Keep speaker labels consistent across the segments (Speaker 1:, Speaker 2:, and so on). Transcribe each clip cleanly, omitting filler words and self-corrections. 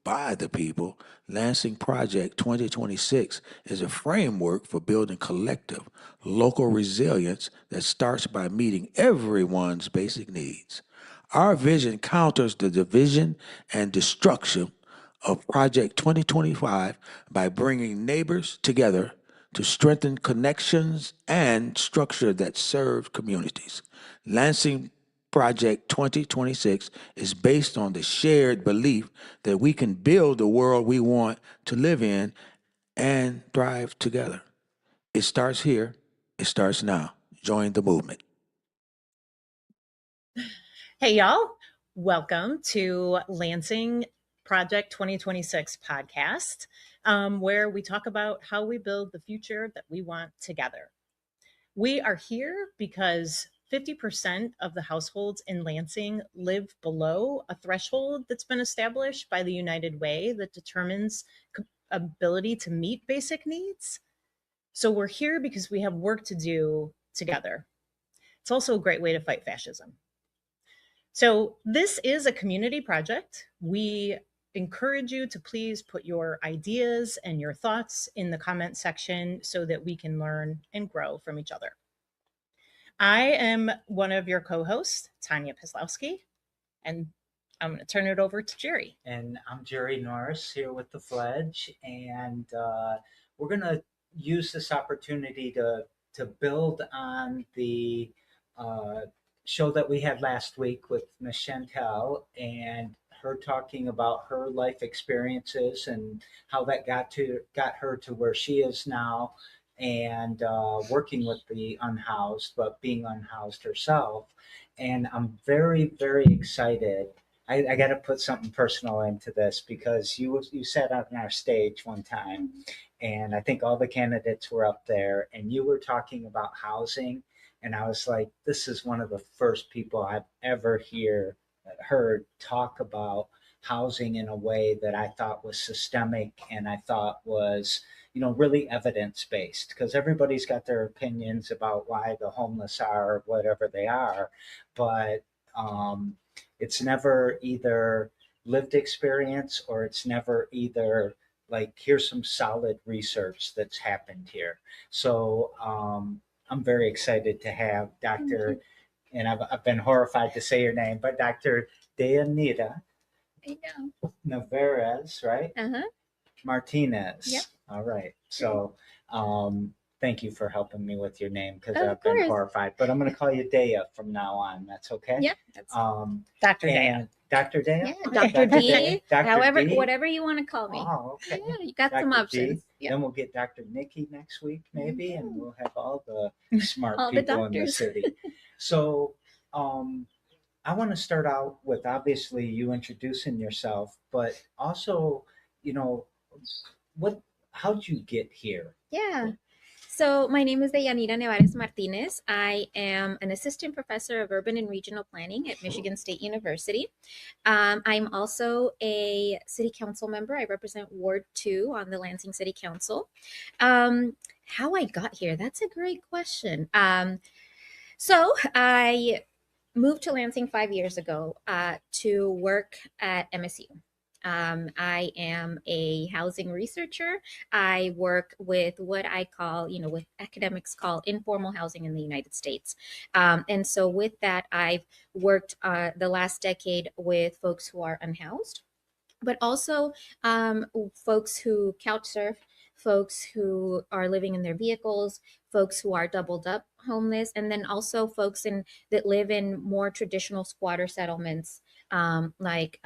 Speaker 1: by the people, Lansing Project 2026 is a framework for building collective, local resilience that starts by meeting everyone's basic needs. Our vision counters the division and destruction of Project 2025 by bringing neighbors together to strengthen connections and structure that serve communities. Lansing Project 2026 is based on the shared belief that we can build the world we want to live in and thrive together. It starts here, it starts now. Join the movement.
Speaker 2: Hey, y'all. Welcome to Lansing Project 2026 podcast, where we talk about how we build the future that we want together. We are here because 50% of the households in Lansing live below a threshold that's been established by the United Way that determines ability to meet basic needs. So we're here because we have work to do together. It's also a great way to fight fascism. So this is a community project. We encourage you to please put your ideas and your thoughts in the comment section so that we can learn and grow from each other. I am one of your co-hosts, Tanya Pislowski, and I'm going to turn it over to Jerry.
Speaker 3: And I'm Jerry Norris here with the Fledge, and we're going to use this opportunity to build on the show that we had last week with Miss Chantel and her talking about her life experiences and how that got her to where she is now, and working with the unhoused, but being unhoused herself. And I'm very, very excited. I got to put something personal into this because you sat on our stage one time, and I think all the candidates were up there, and you were talking about housing, and I was like, this is one of the first people I've ever heard talk about housing in a way that I thought was systemic and I thought was, really evidence based, because everybody's got their opinions about why the homeless are whatever they are, but it's never either lived experience or it's never either like here's some solid research that's happened here. So I'm very excited to have Dr. And I've been horrified to say your name, but Dr. Deyanira
Speaker 4: I know.
Speaker 3: Nevarez, right?
Speaker 4: Uh-huh.
Speaker 3: Martinez.
Speaker 4: Yep.
Speaker 3: All right. So thank you for helping me with your name because
Speaker 4: Of
Speaker 3: I've been
Speaker 4: course.
Speaker 3: horrified. But I'm going to call you Daya from now on. That's okay?
Speaker 4: Yep. That's
Speaker 2: Dr. Dan.
Speaker 3: And Dr. Daya?
Speaker 4: yeah,
Speaker 3: Okay,
Speaker 4: Dr. D.
Speaker 3: Day. Dr.
Speaker 4: However,
Speaker 3: D.
Speaker 4: whatever you want to call me.
Speaker 3: Oh, okay.
Speaker 4: Yeah, you got some
Speaker 3: Dr.
Speaker 4: options.
Speaker 3: D.
Speaker 4: Yeah.
Speaker 3: Then we'll get Dr. Nikki next week, maybe, and we'll have all the smart
Speaker 4: All the
Speaker 3: people in the
Speaker 4: doctors.
Speaker 3: city. So I want to start out with obviously you introducing yourself, but also, how'd you get here?
Speaker 4: Yeah. So my name is Deyanira Nevarez Martinez. I am an assistant professor of urban and regional planning at Michigan State University. I'm also a city council member. I represent Ward 2 on the Lansing City Council. How I got here, that's a great question. So I moved to Lansing 5 years ago to work at MSU. I am a housing researcher. I work with what I call, what academics call informal housing in the United States. And so with that, I've worked the last decade with folks who are unhoused, but also folks who couch surf, folks who are living in their vehicles, folks who are doubled up homeless, and then also folks that live in more traditional squatter settlements, like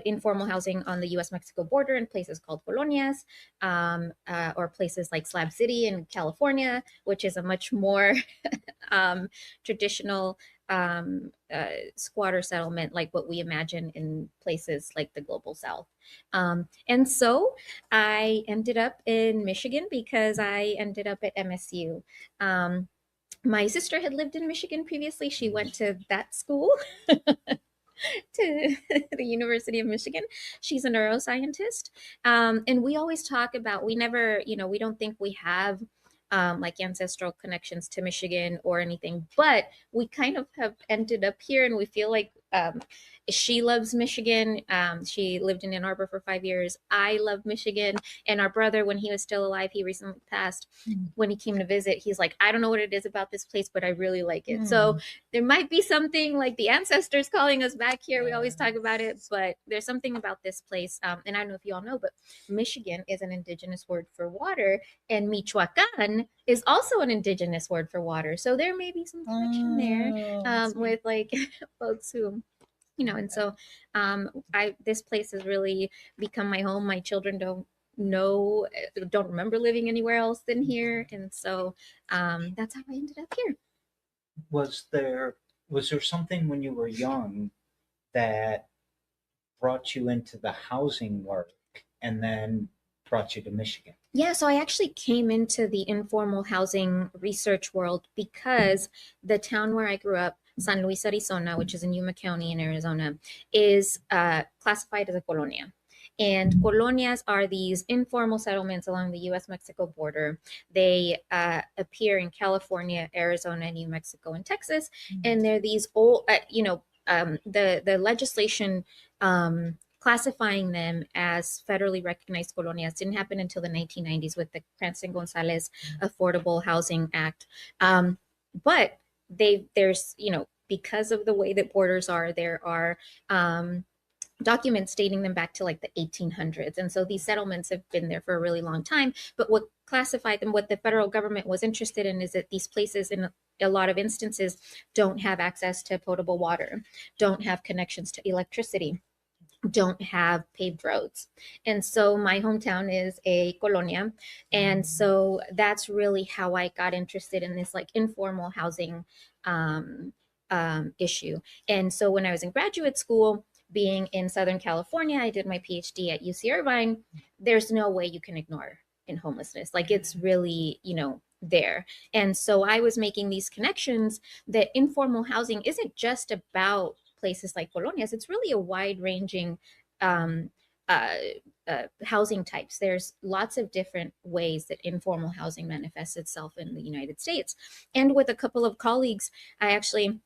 Speaker 4: informal housing on the U.S.-Mexico border in places called colonias, or places like Slab City in California, which is a much more traditional squatter settlement, like what we imagine in places like the Global South. And so I ended up in Michigan because I ended up at MSU. My sister had lived in Michigan previously. She went to that school. To the University of Michigan. She's a neuroscientist. And we always talk about, we never, we don't think we have like ancestral connections to Michigan or anything, but we kind of have ended up here and we feel like she loves Michigan. She lived in Ann Arbor for 5 years. I love Michigan. And our brother, when he was still alive, he recently passed. When he came to visit, he's like, I don't know what it is about this place, but I really like it. So there might be something like the ancestors calling us back here. We always talk about it, but there's something about this place. And I don't know if you all know, but Michigan is an indigenous word for water, and Michoacan is also an indigenous word for water. So there may be some connection there with like folks who, and so this place has really become my home. My children don't remember living anywhere else than here, and so that's how I ended up here.
Speaker 3: Was there something when you were young that brought you into the housing work and then brought you to Michigan?
Speaker 4: Yeah, so I actually came into the informal housing research world because the town where I grew up, San Luis, Arizona, which is in Yuma County in Arizona, is classified as a colonia. And colonias are these informal settlements along the U.S.-Mexico border. They appear in California, Arizona, New Mexico, and Texas. And they're these old, the legislation classifying them as federally recognized colonias didn't happen until the 1990s with the Cranston-Gonzalez Affordable Housing Act. But there's, because of the way that borders are, there are documents dating them back to like the 1800s. And so these settlements have been there for a really long time. But what classified them, what the federal government was interested in, is that these places in a lot of instances don't have access to potable water, don't have connections to electricity, don't have paved roads. And so my hometown is a colonia. And so that's really how I got interested in this like informal housing issue. And so when I was in graduate school, being in Southern California, I did my PhD at UC Irvine. There's no way you can ignore in homelessness. Like it's really, there. And so I was making these connections that informal housing isn't just about places like colonias. It's really a wide-ranging housing types. There's lots of different ways that informal housing manifests itself in the United States. And with a couple of colleagues, I actually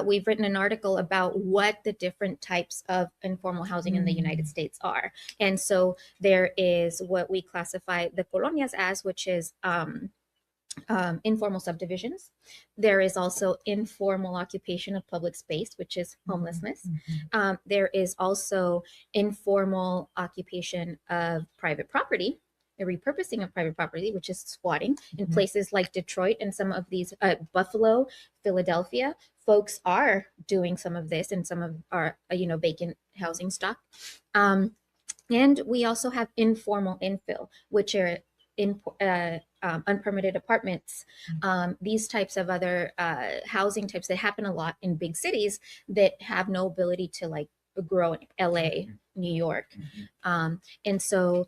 Speaker 4: we've written an article about what the different types of informal housing in the United States are. And so there is what we classify the colonias as, which is informal subdivisions. There is also informal occupation of public space, which is homelessness. There is also informal occupation of private property, the repurposing of private property, which is squatting in places like Detroit and some of these, Buffalo, Philadelphia. Folks are doing some of this in some of our, vacant housing stock. And we also have informal infill, which are unpermitted apartments, these types of other housing types that happen a lot in big cities that have no ability to like grow in LA, New York. And so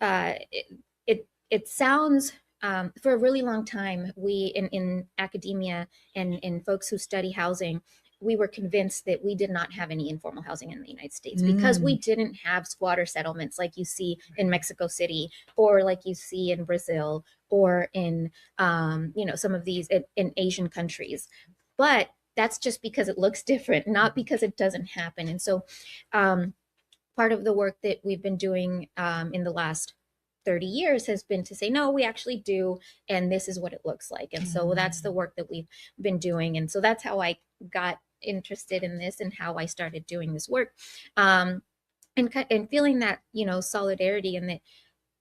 Speaker 4: it sounds, for a really long time, we in academia and folks who study housing, we were convinced that we did not have any informal housing in the United States because we didn't have squatter settlements like you see in Mexico City or like you see in Brazil or in, some of these in Asian countries. But that's just because it looks different, not because it doesn't happen. And so part of the work that we've been doing in the last 30 years has been to say, no, we actually do. And this is what it looks like. And so that's the work that we've been doing. And so that's how I got interested in this and how I started doing this work. And feeling that, solidarity, and that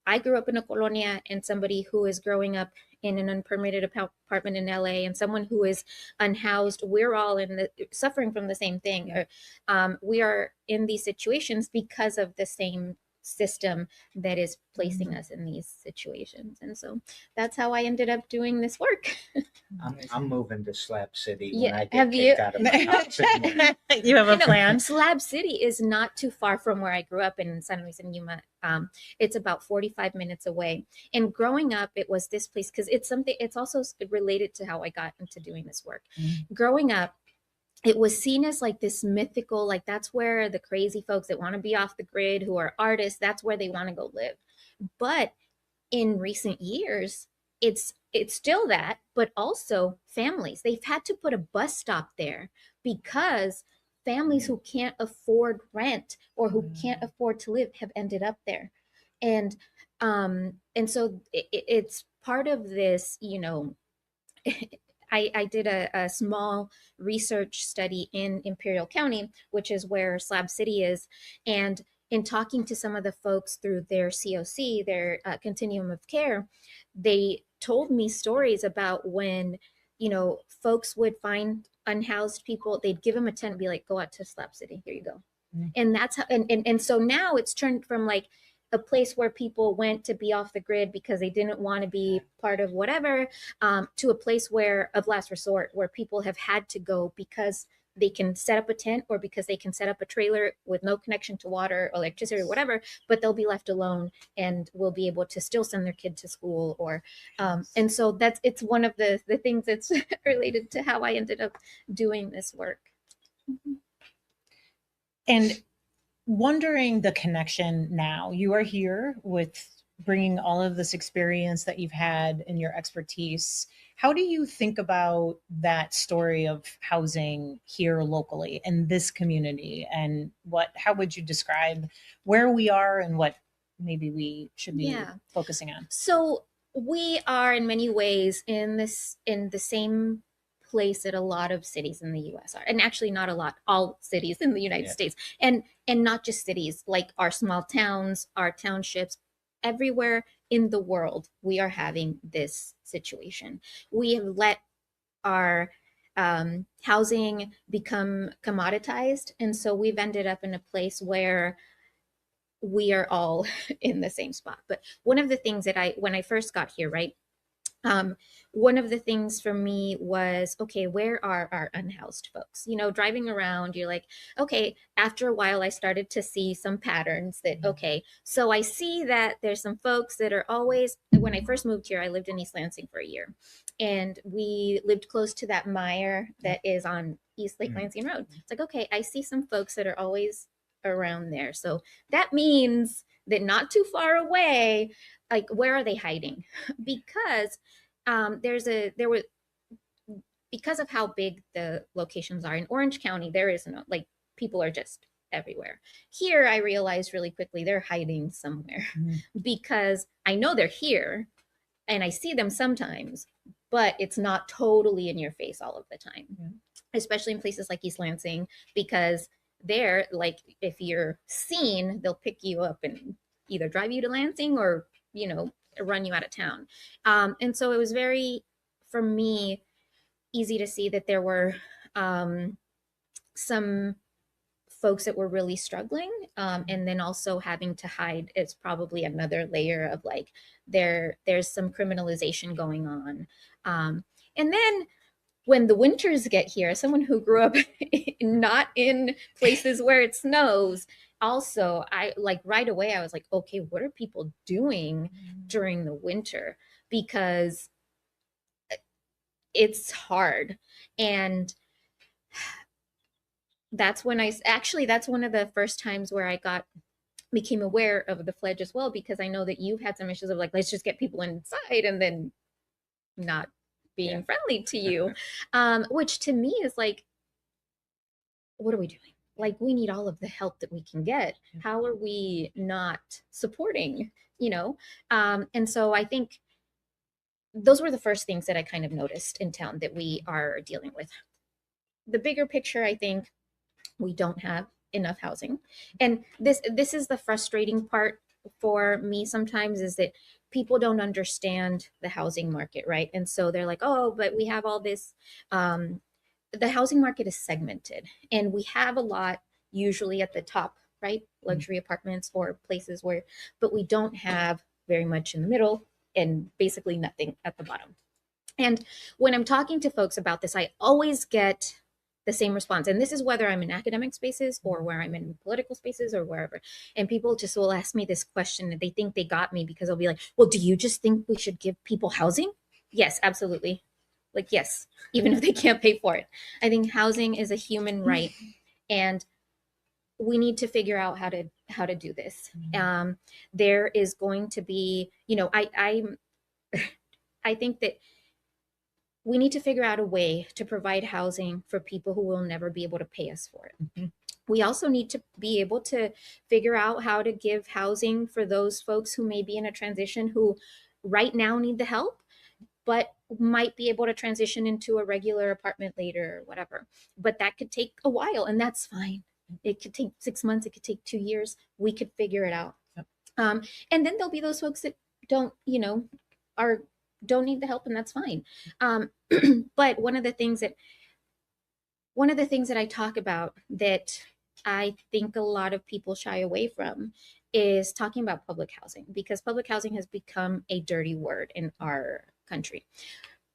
Speaker 4: I grew up in a colonia, and somebody who is growing up in an unpermitted apartment in LA, and someone who is unhoused, we're all suffering from the same thing. We are in these situations because of the same system that is placing us in these situations. And so that's how I ended up doing this work.
Speaker 3: I'm moving to Slab City when
Speaker 4: Yeah,
Speaker 3: I get
Speaker 4: have you-
Speaker 3: kicked out of my house anymore.
Speaker 2: You have a plan?
Speaker 4: Slab City is not too far from where I grew up in San Luis and Yuma. It's about 45 minutes away. And growing up, it was this place because it's also related to how I got into doing this work. Growing up, it was seen as like this mythical, like that's where the crazy folks that want to be off the grid, who are artists, that's where they want to go live. But in recent years, it's still that, but also families. They've had to put a bus stop there because families who can't afford rent or who can't afford to live have ended up there. And so it's part of this, I did a small research study in Imperial County, which is where Slab City is. And in talking to some of the folks through their COC, their continuum of care, they told me stories about when, folks would find unhoused people, they'd give them a tent and be like, go out to Slab City, here you go. And that's how, and so now it's turned from like a place where people went to be off the grid because they didn't want to be part of whatever, to a place where of last resort, where people have had to go because they can set up a tent or because they can set up a trailer with no connection to water, electricity, or whatever, but they'll be left alone and will be able to still send their kid to school. Or and so it's one of the things that's related to how I ended up doing this work.
Speaker 2: And wondering the connection now, you are here with bringing all of this experience that you've had and your expertise. How do you think about that story of housing here locally in this community, and how would you describe where we are and what maybe we should be focusing on?
Speaker 4: So we are in many ways in the same place that a lot of cities in the US are, and actually not a lot, all cities in the United States, and not just cities, like our small towns, our townships, everywhere in the world, we are having this situation. We have let our housing become commoditized, and so we've ended up in a place where we are all in the same spot. But one of the things that when I first got here, right, one of the things for me was, okay, where are our unhoused folks? Driving around, you're like, okay, after a while, I started to see some patterns that, okay, so I see that there's some folks that are always, when I first moved here, I lived in East Lansing for a year, and we lived close to that mire that is on East Lake Lansing Road. It's like, okay, I see some folks that are always around there. So that means that not too far away, like, where are they hiding? Because because of how big the locations are in Orange County, there is no, like, people are just everywhere. Here, I realized really quickly they're hiding somewhere because I know they're here and I see them sometimes, but it's not totally in your face all of the time, especially in places like East Lansing, because there, like, if you're seen, they'll pick you up and either drive you to Lansing or, run you out of town. And so it was very, for me, easy to see that there were some folks that were really struggling. And then also having to hide is probably another layer of, like, there's some criminalization going on. And then when the winters get here, someone who grew up not in places where it snows, also, I, like, right away, I was like, okay, what are people doing during the winter? Because it's hard. And that's when that's one of the first times where I became aware of the Pledge as well, because I know that you've had some issues of, like, let's just get people inside and then not being friendly to you, which to me is like, what are we doing? Like, we need all of the help that we can get. How are we not supporting, And so I think those were the first things that I kind of noticed in town that we are dealing with. The bigger picture, I think we don't have enough housing. And this is the frustrating part for me sometimes, is that people don't understand the housing market, right? And so they're like, oh, but we have all this, the housing market is segmented, and we have a lot usually at the top, right? Luxury apartments or places but we don't have very much in the middle and basically nothing at the bottom. And when I'm talking to folks about this, I always get the same response. And this is whether I'm in academic spaces or where I'm in political spaces or wherever. And people just will ask me this question, and they think they got me because they'll be like, well, do you just think we should give people housing? Yes, absolutely. Like, yes, even if they can't pay for it. I think housing is a human right, and we need to figure out how to do this. There is going to be, I think that we need to figure out a way to provide housing for people who will never be able to pay us for it.
Speaker 2: Mm-hmm.
Speaker 4: We also need to be able to figure out how to give housing for those folks who may be in a transition, who right now need the help, but might be able to transition into a regular apartment later or whatever. But that could take a while, and that's fine. It could take 6 months, it could take 2 years. We could figure it out.
Speaker 2: Yep.
Speaker 4: And then there'll be those folks that don't, don't need the help, and that's fine. But one of the things that I talk about that I think a lot of people shy away from is talking about public housing, because public housing has become a dirty word in our country.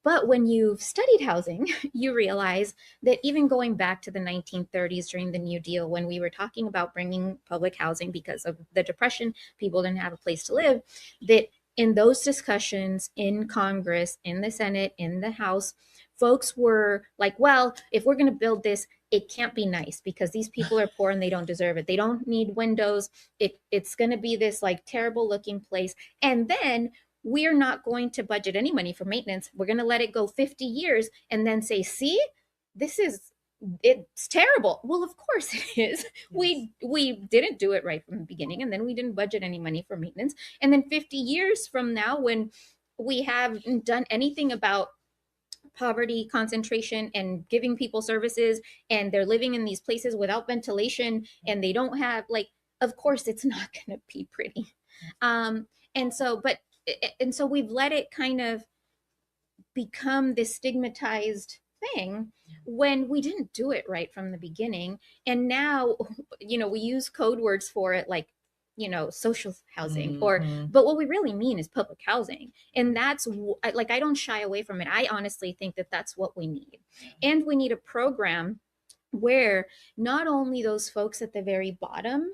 Speaker 4: But when you've studied housing, you realize that even going back to the 1930s during the New Deal, when we were talking about bringing public housing because of the Depression, people didn't have a place to live, that in those discussions in Congress, in the Senate, in the House, folks were like, well, if we're going to build this, it can't be nice because these people are poor and they don't deserve it. They don't need windows. It's going to be this like terrible looking place. And then we're not going to budget any money for maintenance. We're going to let it go 50 years and then say, see, it's terrible. Well, of course it is. Yes. We didn't do it right from the beginning, and then we didn't budget any money for maintenance. And then 50 years from now, when we haven't done anything about poverty concentration and giving people services, and they're living in these places without ventilation, and they don't have, like, of course it's not going to be pretty. And so we've let it kind of become this stigmatized thing when we didn't do it right from the beginning. And now, we use code words for it, like, social housing, but what we really mean is public housing. And that's like, I don't shy away from it. I honestly think that that's what we need. And we need a program where not only those folks at the very bottom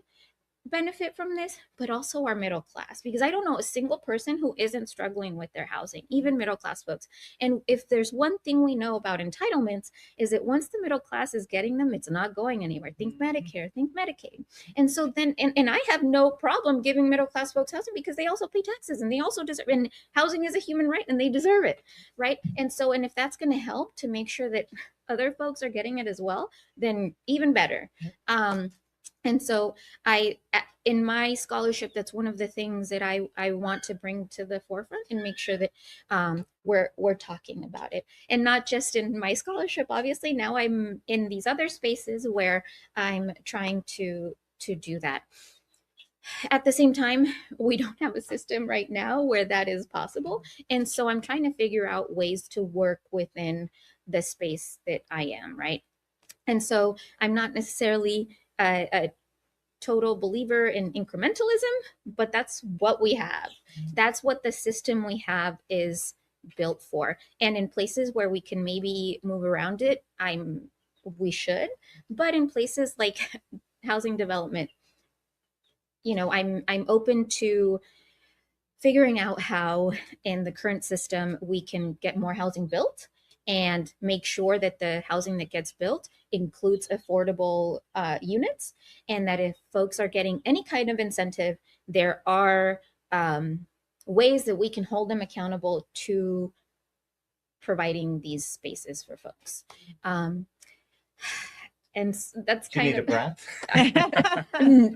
Speaker 4: benefit from this, but also our middle class, because I don't know a single person who isn't struggling with their housing, even middle class folks. And if there's one thing we know about entitlements, is that once the middle class is getting them, it's not going anywhere. Think Medicare, think Medicaid. And so then, and I have no problem giving middle class folks housing, because they also pay taxes and they also deserve, and housing is a human right and they deserve it, right? And so, and if that's going to help to make sure that other folks are getting it as well, then even better. And so in my scholarship, that's one of the things that I want to bring to the forefront and make sure that we're talking about it. And not just in my scholarship, obviously. Now I'm in these other spaces where I'm trying to do that. At the same time, we don't have a system right now where that is possible. And so I'm trying to figure out ways to work within the space that I am, right? And so I'm not necessarily a total believer in incrementalism, but that's what we have. That's what the system we have is built for. And in places where we can maybe move around it, we should. But in places like housing development, I'm open to figuring out how in the current system we can get more housing built and make sure that the housing that gets built includes affordable units, and that if folks are getting any kind of incentive, there are ways that we can hold them accountable to providing these spaces for folks. And that's kind of...
Speaker 3: Do you need a breath?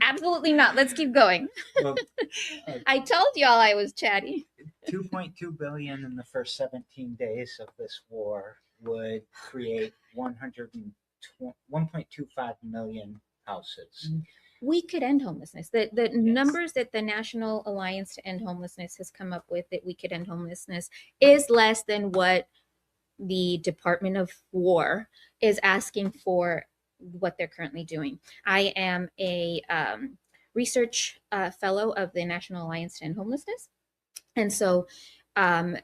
Speaker 4: Absolutely not. Let's keep going. Well, I told y'all I was chatty.
Speaker 3: 2.2 billion in the first 17 days of this war would create 1.25 million houses.
Speaker 4: We could end homelessness. The yes. numbers that the National Alliance to End Homelessness has come up with, that we could end homelessness, is less than what the Department of War is asking for what they're currently doing. I am a research fellow of the National Alliance to End Homelessness. And so to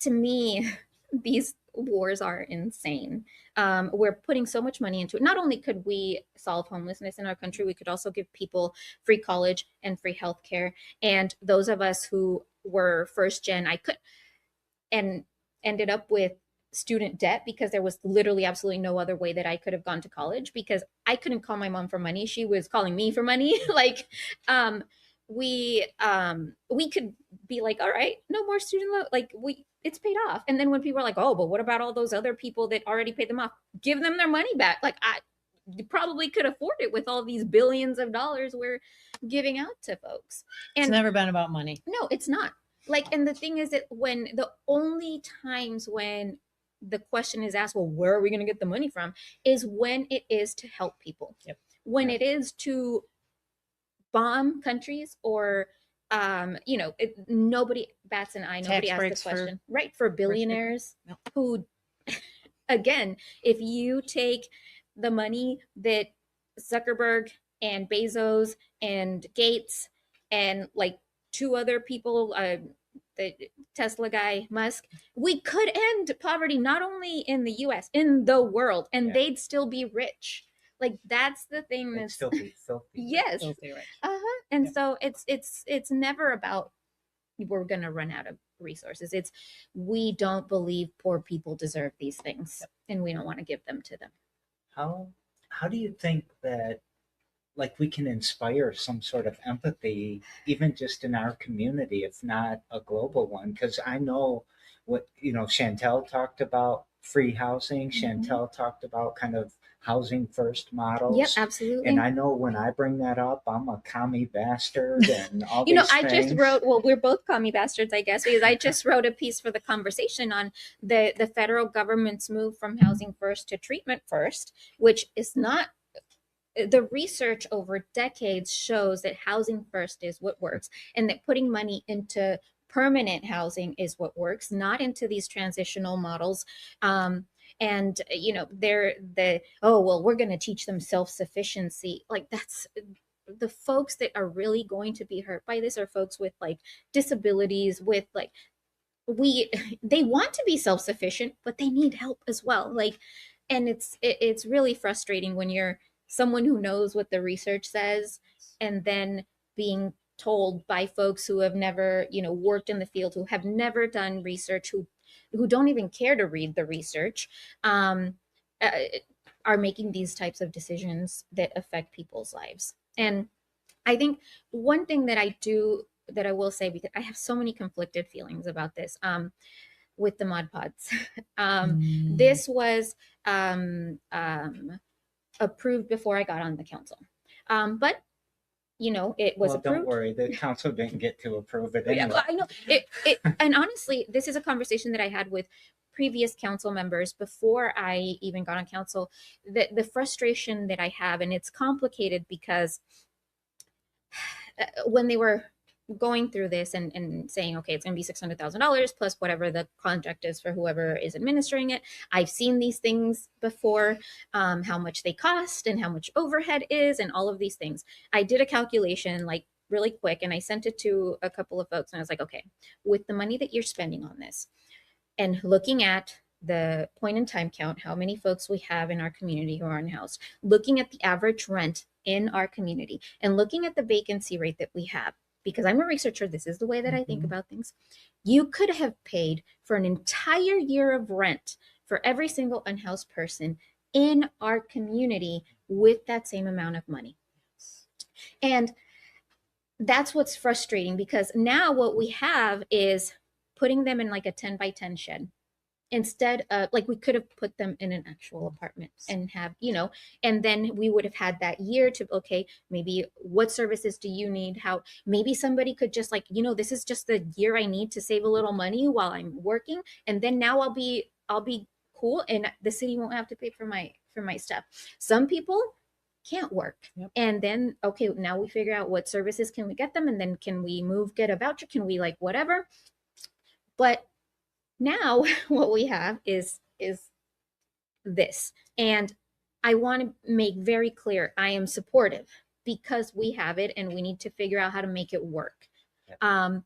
Speaker 4: me, these wars are insane. We're putting so much money into it. Not only could we solve homelessness in our country, we could also give people free college and free healthcare. And those of us who were first gen, and ended up with student debt because there was literally absolutely no other way that I could have gone to college, because I couldn't call my mom for money. She was calling me for money. Like, we could be like, all right, no more student loan. Like, it's paid off. And then when people are like, oh, but what about all those other people that already paid them off? Give them their money back. Like, I probably could afford it with all these billions of dollars we're giving out to folks. And
Speaker 2: It's never been about money.
Speaker 4: no, it's not. Like, and the thing is that when the only times when the question is asked, well, where are we going to get the money from, is when it is to help people.
Speaker 2: Yep.
Speaker 4: When it is to bomb countries or nobody bats an eye, nobody asks the question, right? For billionaires who, again, if you take the money that Zuckerberg and Bezos and Gates and like two other people, the Tesla guy, Musk, we could end poverty not only in the US, in the world, and they'd still be rich. Like, that's the thing that's
Speaker 3: still be filthy.
Speaker 4: Yes.
Speaker 2: Filthy rich.
Speaker 4: And so it's never about we're gonna run out of resources. It's we don't believe poor people deserve these things, and we don't want to give them to them.
Speaker 3: How do you think that, like, we can inspire some sort of empathy, even just in our community, if not a global one? Because I know what, Chantel talked about free housing. Chantel talked about kind of housing first models.
Speaker 4: Yep, absolutely.
Speaker 3: And I know when I bring that up, I'm a commie bastard and all these
Speaker 4: I
Speaker 3: things.
Speaker 4: just wrote, well, we're both commie bastards, I guess, because I just wrote a piece for The Conversation on the federal government's move from housing first to treatment first, which is not. The research over decades shows that housing first is what works, and that putting money into permanent housing is what works, not into these transitional models. And they're we're going to teach them self-sufficiency. Like, that's the folks that are really going to be hurt by this are folks with like disabilities, with like they want to be self-sufficient, but they need help as well. Like, and it's really frustrating when you're someone who knows what the research says and then being told by folks who have never worked in the field, who have never done research, who don't even care to read the research, are making these types of decisions that affect people's lives. And I think one thing that I will say, because I have so many conflicted feelings about this, with the Mod Pods. This was approved before I got on the council. But it was approved.
Speaker 3: Don't worry, the council didn't get to approve it anyway.
Speaker 4: Yeah, I know it. And honestly, this is a conversation that I had with previous council members before I even got on council. The frustration that I have, and it's complicated because when they were going through this and saying, okay, it's going to be $600,000 plus whatever the contract is for whoever is administering it. I've seen these things before, how much they cost and how much overhead is and all of these things. I did a calculation like really quick and I sent it to a couple of folks and I was like, okay, with the money that you're spending on this and looking at the point in time count, how many folks we have in our community who are unhoused, looking at the average rent in our community and looking at the vacancy rate that we have, because I'm a researcher, this is the way that I think about things. You could have paid for an entire year of rent for every single unhoused person in our community with that same amount of money. And that's what's frustrating, because now what we have is putting them in like a 10 by 10 shed. Instead of, like, we could have put them in an actual apartment and have, and then we would have had that year to, okay, maybe what services do you need? How, maybe somebody could just like, this is just the year I need to save a little money while I'm working. And then now I'll be cool. And the city won't have to pay for my stuff. Some people can't work. Yep. And then, okay, now we figure out what services can we get them? And then can we get a voucher? Can we like whatever? But now what we have is this. And I want to make very clear, I am supportive because we have it and we need to figure out how to make it work. Yeah.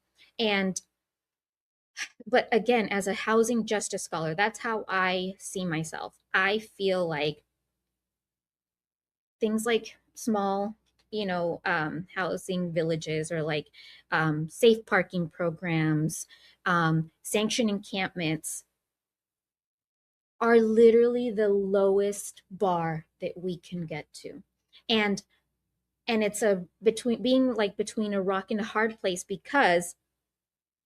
Speaker 4: But again, as a housing justice scholar, that's how I see myself. I feel like things like small, housing villages or like safe parking programs, sanctioned encampments are literally the lowest bar that we can get to. And it's between a rock and a hard place, because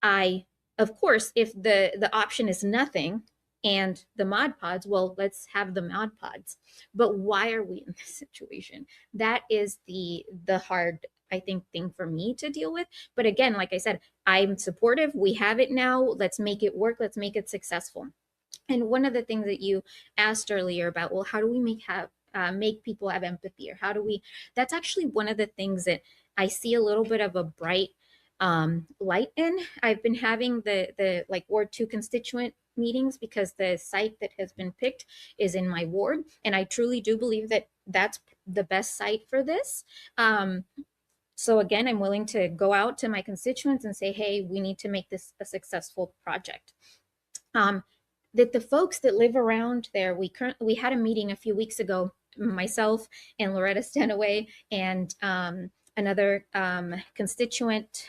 Speaker 4: I of course, if the option is nothing and the Mod Pods, well, let's have the Mod Pods. But why are we in this situation? That is the hard, I think, thing for me to deal with. But again, like I said, I'm supportive. We have it now. Let's make it work. Let's make it successful. And one of the things that you asked earlier about, well, how do we make people have empathy, or how do we? That's actually one of the things that I see a little bit of a bright light in. I've been having the like Ward 2 constituent meetings because the site that has been picked is in my ward, and I truly do believe that that's the best site for this. So again, I'm willing to go out to my constituents and say, hey, we need to make this a successful project. That the folks that live around there, we had a meeting a few weeks ago, myself and Loretta Stanaway and another constituent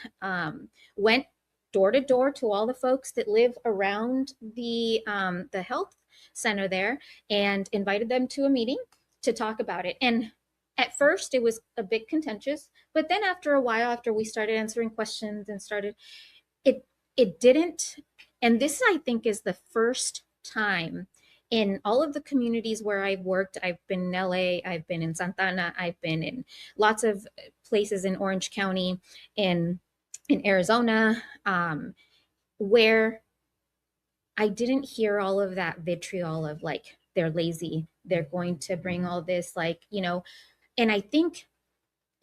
Speaker 4: went door to door to all the folks that live around the health center there and invited them to a meeting to talk about it. And at first it was a bit contentious, but then after a while, after we started answering questions and started, it didn't. And this, I think, is the first time in all of the communities where I've worked. I've been in LA, I've been in Santa Ana, I've been in lots of places in Orange County, in Arizona, where I didn't hear all of that vitriol of like, they're lazy, they're going to bring all this, like, and I think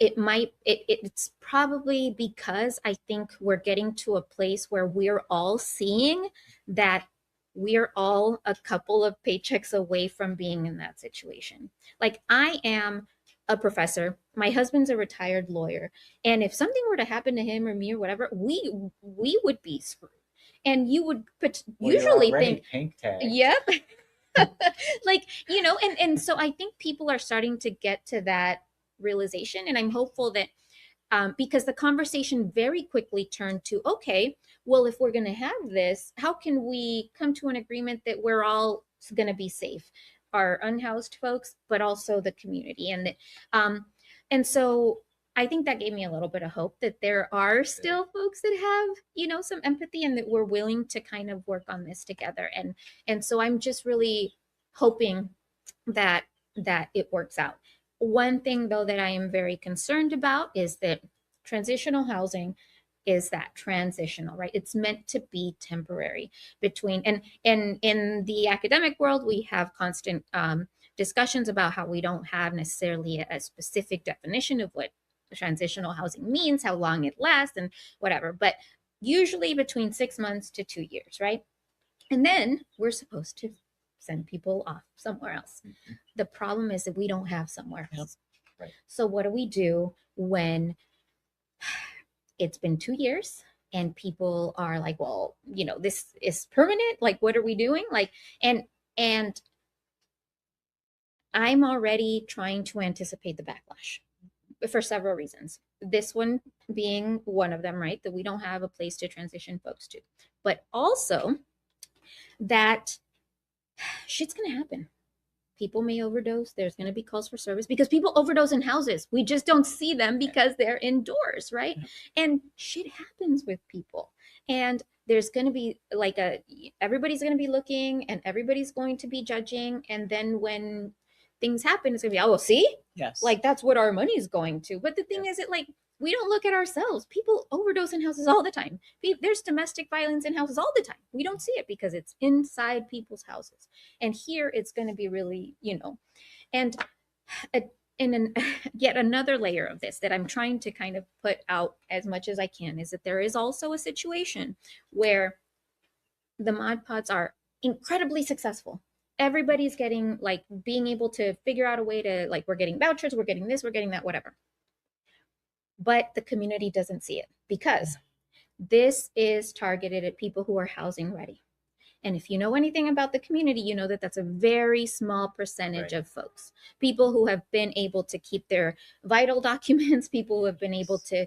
Speaker 4: it's probably because I think we're getting to a place where we're all seeing that we're all a couple of paychecks away from being in that situation. Like, I am a professor, my husband's a retired lawyer, and if something were to happen to him or me or whatever, we would be screwed. And you would usually think,
Speaker 3: pink tag.
Speaker 4: Yep. Like, and so I think people are starting to get to that realization, and I'm hopeful that because the conversation very quickly turned to, okay, well, if we're going to have this, how can we come to an agreement that we're all going to be safe, our unhoused folks, but also the community. And so I think that gave me a little bit of hope that there are still folks that have, some empathy, and that we're willing to kind of work on this together. And so I'm just really hoping that it works out. One thing, though, that I am very concerned about is that transitional housing is that transitional, right? It's meant to be temporary between, and in the academic world, we have constant discussions about how we don't have necessarily a specific definition of what transitional housing means, how long it lasts, and whatever, but usually between 6 months to 2 years, right? And then we're supposed to send people off somewhere else. Mm-hmm. The problem is that we don't have somewhere else. Yep. Right. So what do we do when it's been 2 years and people are like, well, this is permanent. Like, what are we doing? Like, and I'm already trying to anticipate the backlash for several reasons. This one being one of them, right? That we don't have a place to transition folks to, but also that shit's going to happen. People may overdose. There's going to be calls for service because people overdose in houses. We just don't see them because they're indoors, right? And shit happens with people. And there's going to be like everybody's going to be looking and everybody's going to be judging. And then when things happen, it's going to be, oh, well, see? Yes. Like, that's what our money is going to. But the thing is, we don't look at ourselves. People overdose in houses all the time. There's domestic violence in houses all the time. We don't see it because it's inside people's houses. And here it's going to be really, and yet another layer of this that I'm trying to kind of put out as much as I can is that there is also a situation where the Mod Pods are incredibly successful. Everybody's getting, being able to figure out a way to, we're getting vouchers, we're getting this, we're getting that, whatever. But the community doesn't see it because this is targeted at people who are housing ready. And if you know anything about the community, you know that that's a very small percentage of folks. People who have been able to keep their vital documents, people who have been able to,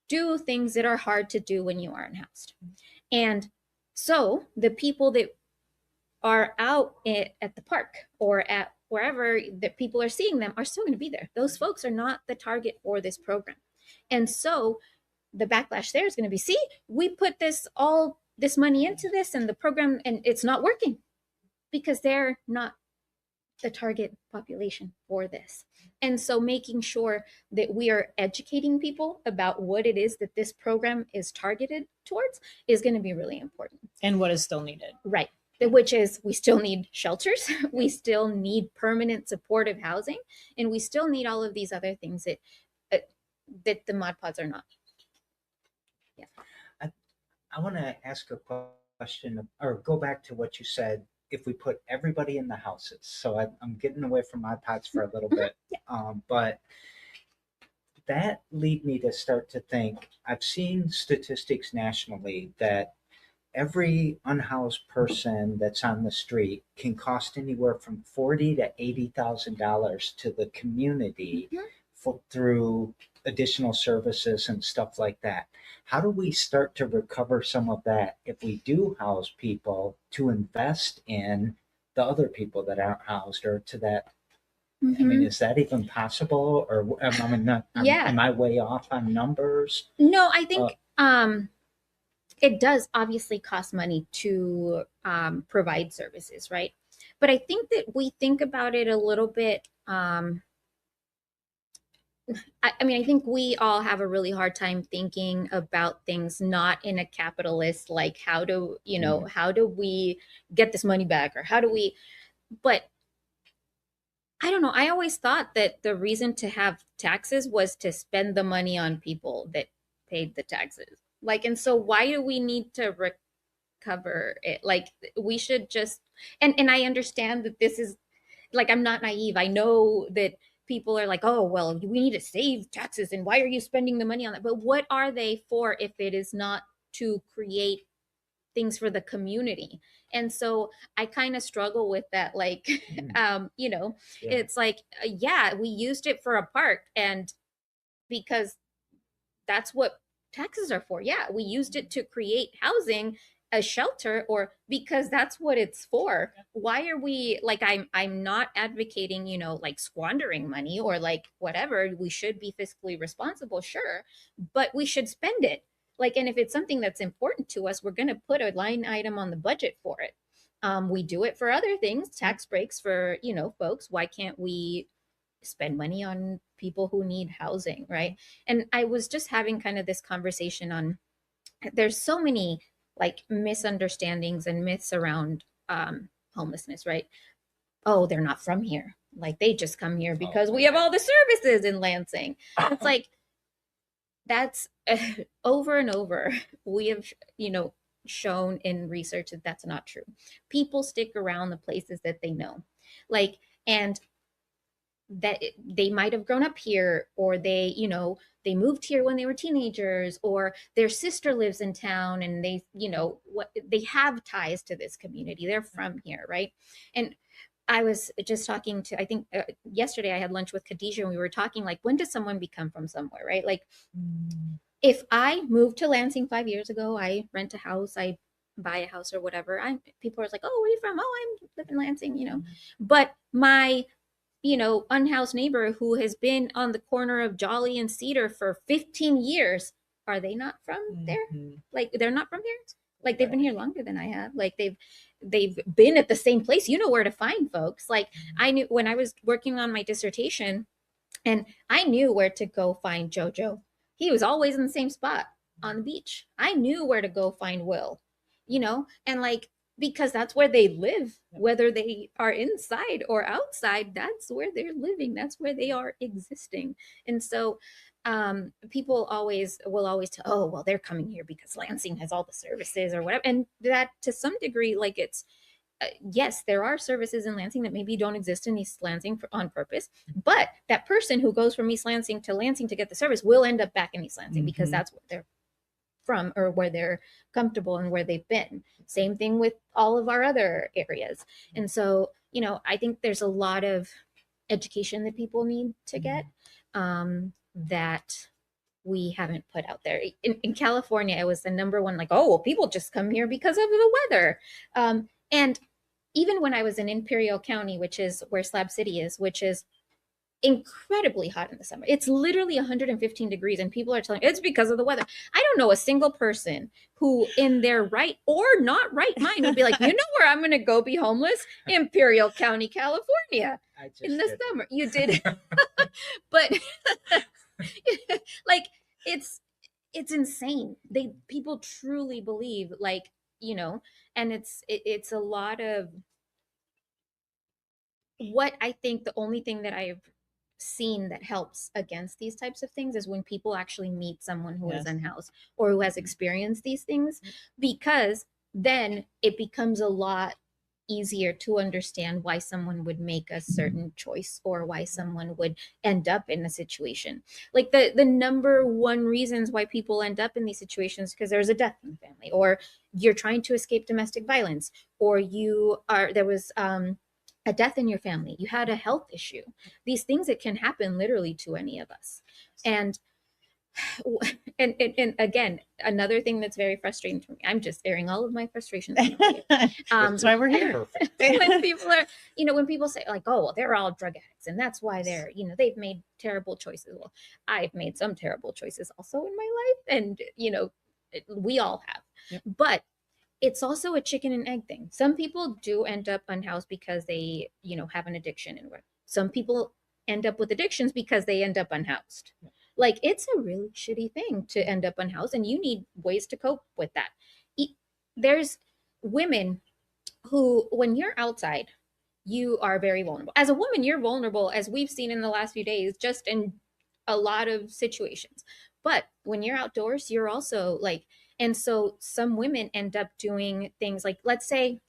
Speaker 4: do things that are hard to do when you are unhoused. And so the people that are out at the park or at wherever that people are seeing them are still going to be there. Those folks are not the target for this program. And so the backlash there is going to be, see, we put this money into this and the program, and it's not working because they're not the target population for this. And so making sure that we are educating people about what it is that this program is targeted towards is going to be really important.
Speaker 2: And what is still needed.
Speaker 4: Right. Which is, we still need shelters, we still need permanent supportive housing, and we still need all of these other things that the Mod Pods are not. Yeah.
Speaker 3: I want to ask a question or go back to what you said. If we put everybody in the houses, so I'm getting away from Mod Pods for a little bit, but that lead me to start to think. I've seen statistics nationally that every unhoused person that's on the street can cost anywhere from $40,000 to $80,000 to the community through additional services and stuff like that. How do we start to recover some of that if we do house people to invest in the other people that aren't housed, or to that? I mean, is that even possible? Or am I way off on numbers?
Speaker 4: No, I think it does obviously cost money to provide services, right? But I think that we think about it a little bit. I mean, I think we all have a really hard time thinking about things not in a capitalist, like how do we get this money back, or how do we, but I don't know. I always thought that the reason to have taxes was to spend the money on people that paid the taxes. Like, and so why do we need to recover it? Like, we should just, and I understand that this is, like, I'm not naive. I know that people are like, oh, well, we need to save taxes, and why are you spending the money on that? But what are they for if it is not to create things for the community? And so I kind of struggle with that. Like, it's like, yeah, we used it for a park, and because that's what taxes are for. Yeah, we used it to create housing, a shelter, or because that's what it's for. Why are we, like, I'm not advocating, like squandering money or like whatever. We should be fiscally responsible, sure, but we should spend it. Like, and if it's something that's important to us, we're going to put a line item on the budget for it. We do it for other things, tax breaks for, folks. Why can't we spend money on people who need housing, right? And I was just having kind of this conversation on, there's so many like misunderstandings and myths around homelessness, right? Oh, they're not from here. Like, they just come here because we have all the services in Lansing. It's like, that's over and over. We have, shown in research that that's not true. People stick around the places that they know. Like, and that they might have grown up here, or they moved here when they were teenagers, or their sister lives in town and they they have ties to this community, they're from here, right? And I was just talking to, I think yesterday I had lunch with Khadijah, and we were talking like, when does someone become from somewhere, right? Like, if I moved to Lansing 5 years ago, I rent a house, I buy a house or whatever, people are like, oh, where are you from? Oh, I live in Lansing, but my unhoused neighbor who has been on the corner of Jolly and Cedar for 15 years, are they not from there? Like, they're not from here? Like, they've been here longer than I have. Like, they've been at the same place. You know where to find folks. Like, I knew when I was working on my dissertation, and I knew where to go find Jojo. He was always in the same spot on the beach. I knew where to go find Will, and like, because that's where they live, whether they are inside or outside, that's where they're living, that's where they are existing. And so people will always tell, oh, well, they're coming here because Lansing has all the services or whatever. And that, to some degree, like, it's yes, there are services in Lansing that maybe don't exist in East Lansing on purpose, but that person who goes from East Lansing to get the service will end up back in East Lansing because that's what they're from, or where they're comfortable and where they've been. Same thing with all of our other areas. And so, I think there's a lot of education that people need to get that we haven't put out there. In California, it was the number one, like, oh, well, people just come here because of the weather. And even when I was in Imperial County, which is where Slab City is, which is incredibly hot in the summer. It's literally 115 degrees, and people are telling it's because of the weather. I don't know a single person who, in their right or not right mind, would be like, you know where I'm going to go be homeless? Imperial County, California, in the summer. You did, but like it's insane. People truly believe, like, and it's a lot of what I think. The only thing that I've seen that helps against these types of things is when people actually meet someone who is unhoused or who has experienced these things, because then it becomes a lot easier to understand why someone would make a certain choice or why someone would end up in a situation. Like the number one reasons why people end up in these situations, because there's a death in the family, or you're trying to escape domestic violence, or there was a death in your family, you had a health issue, these things that can happen literally to any of us. And again, another thing that's very frustrating for me, I'm just airing all of my frustrations.
Speaker 2: That's why we're here.
Speaker 4: When people are, when people say like, oh, well, they're all drug addicts and that's why they're, they've made terrible choices. Well, I've made some terrible choices also in my life, and we all have. Yep. But it's also a chicken and egg thing. Some people do end up unhoused because they, have an addiction, and some people end up with addictions because they end up unhoused. Yep. Like, it's a really shitty thing to end up unhoused, and you need ways to cope with that. There's women who, when you're outside, you are very vulnerable. As a woman, you're vulnerable, as we've seen in the last few days, just in a lot of situations. But when you're outdoors, you're also like, and so some women end up doing things like, let's say,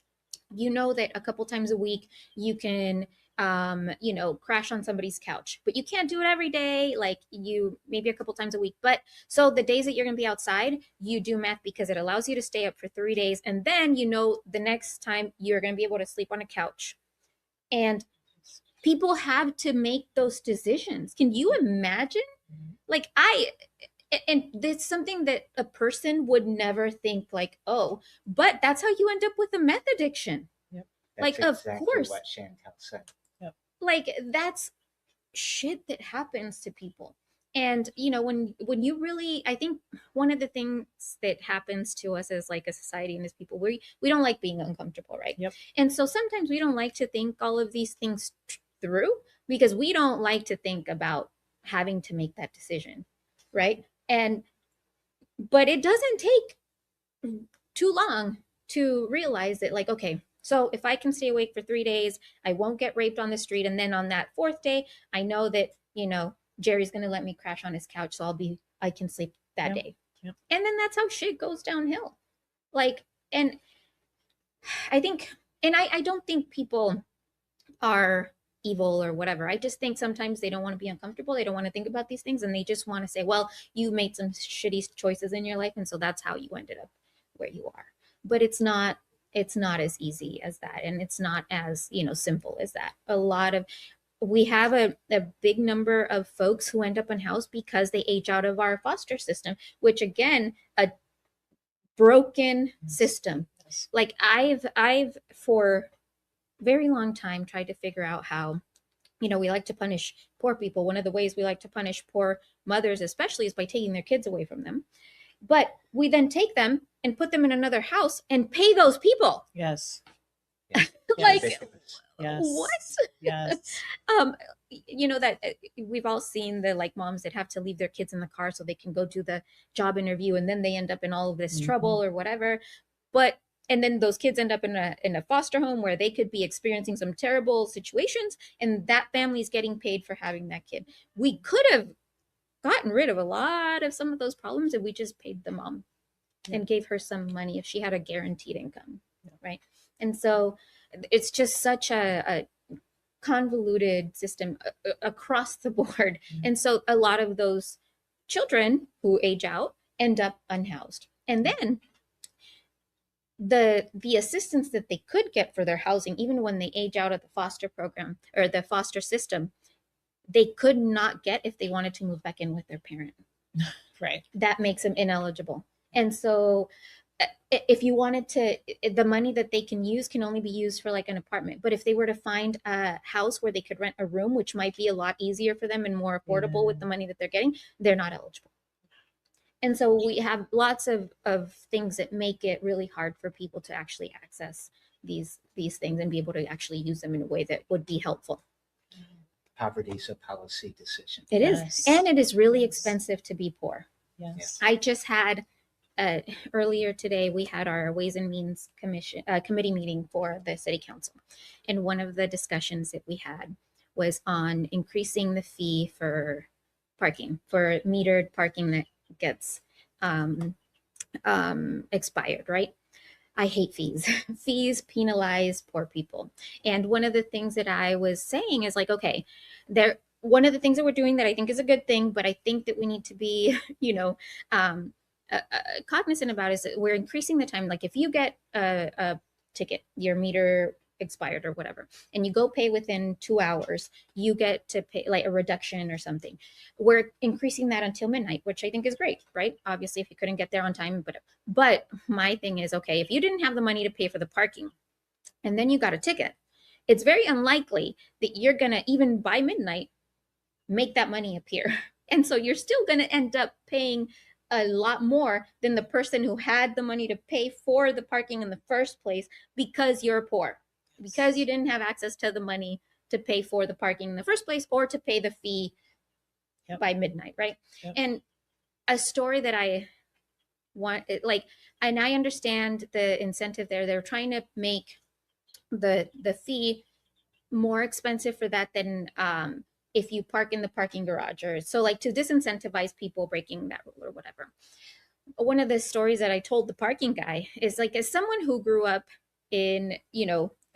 Speaker 4: that a couple times a week you can crash on somebody's couch, but you can't do it every day, like maybe a couple times a week. But so the days that you're going to be outside, you do math, because it allows you to stay up for 3 days. And then, the next time you're going to be able to sleep on a couch. And people have to make those decisions. Can you imagine? Like, and it's something that a person would never think, like, oh, but that's how you end up with a meth addiction.
Speaker 3: Yep.
Speaker 4: Like,
Speaker 3: exactly
Speaker 4: of course.
Speaker 3: What Chantel said.
Speaker 2: Yep.
Speaker 4: Like, that's shit that happens to people. And, when you really, I think one of the things that happens to us as like a society and as people, we don't like being uncomfortable, right?
Speaker 2: Yep.
Speaker 4: And so sometimes we don't like to think all of these things through, because we don't like to think about having to make that decision, right? But it doesn't take too long to realize that, like, okay, so if I can stay awake for 3 days, I won't get raped on the street. And then on that 4th day, I know that, Jerry's going to let me crash on his couch. So I can sleep that day.
Speaker 2: Yep.
Speaker 4: And then that's how shit goes downhill. Like, and I think, and I don't think people are evil or whatever. I just think sometimes they don't want to be uncomfortable. They don't want to think about these things, and they just want to say, well, you made some shitty choices in your life, and so that's how you ended up where you are. But it's not as easy as that, and it's not as simple as that. We have a big number of folks who end up unhoused because they age out of our foster system, which, again, a broken system. Like, I've for very long time tried to figure out how, we like to punish poor people. One of the ways we like to punish poor mothers especially is by taking their kids away from them. But we then take them and put them in another house and pay those people.
Speaker 2: Yes.
Speaker 4: Like,
Speaker 2: yes.
Speaker 4: What?
Speaker 2: Yes.
Speaker 4: That we've all seen the, like, moms that have to leave their kids in the car so they can go do the job interview, and then they end up in all of this trouble or whatever. And then those kids end up in a foster home where they could be experiencing some terrible situations, and that family's getting paid for having that kid. We could have gotten rid of a lot of some of those problems if we just paid the mom and gave her some money if she had a guaranteed income, right? And so it's just such a convoluted system across the board. And so a lot of those children who age out end up unhoused. And then the assistance that they could get for their housing, even when they age out of the foster program or the foster system, they could not get if they wanted to move back in with their parent.
Speaker 2: Right.
Speaker 4: That makes them ineligible. And so if you wanted to, the money that they can use can only be used for like an apartment. But if they were to find a house where they could rent a room, which might be a lot easier for them and more affordable with the money that they're getting, they're not eligible. And so we have lots of things that make it really hard for people to actually access these things and be able to actually use them in a way that would be helpful.
Speaker 3: Poverty is a policy decision.
Speaker 4: It is.
Speaker 2: Yes.
Speaker 4: And it is really expensive to be poor.
Speaker 2: Yes.
Speaker 4: I just had earlier today, we had our Ways and Means committee meeting for the city council. And one of the discussions that we had was on increasing the fee for parking, for metered parking that gets expired, right? I hate fees. Fees penalize poor people. And one of the things that I was saying is like, okay, one of the things that we're doing that I think is a good thing, but I think that we need to be, cognizant about is that we're increasing the time. Like if you get a ticket, your meter expired or whatever, and you go pay within 2 hours, you get to pay like a reduction or something. We're increasing that until midnight, which I think is great, right? Obviously, if you couldn't get there on time, but my thing is, okay, if you didn't have the money to pay for the parking and then you got a ticket, it's very unlikely that you're gonna, even by midnight, make that money appear. And so you're still gonna end up paying a lot more than the person who had the money to pay for the parking in the first place because you're poor, because you didn't have access to the money to pay for the parking in the first place or to pay the fee by midnight, right? And a story that I want, like, and I understand the incentive there. They're trying to make the fee more expensive for that than if you park in the parking garage, or so, like, to disincentivize people breaking that rule or whatever. One of the stories that I told the parking guy is like, as someone who grew up in,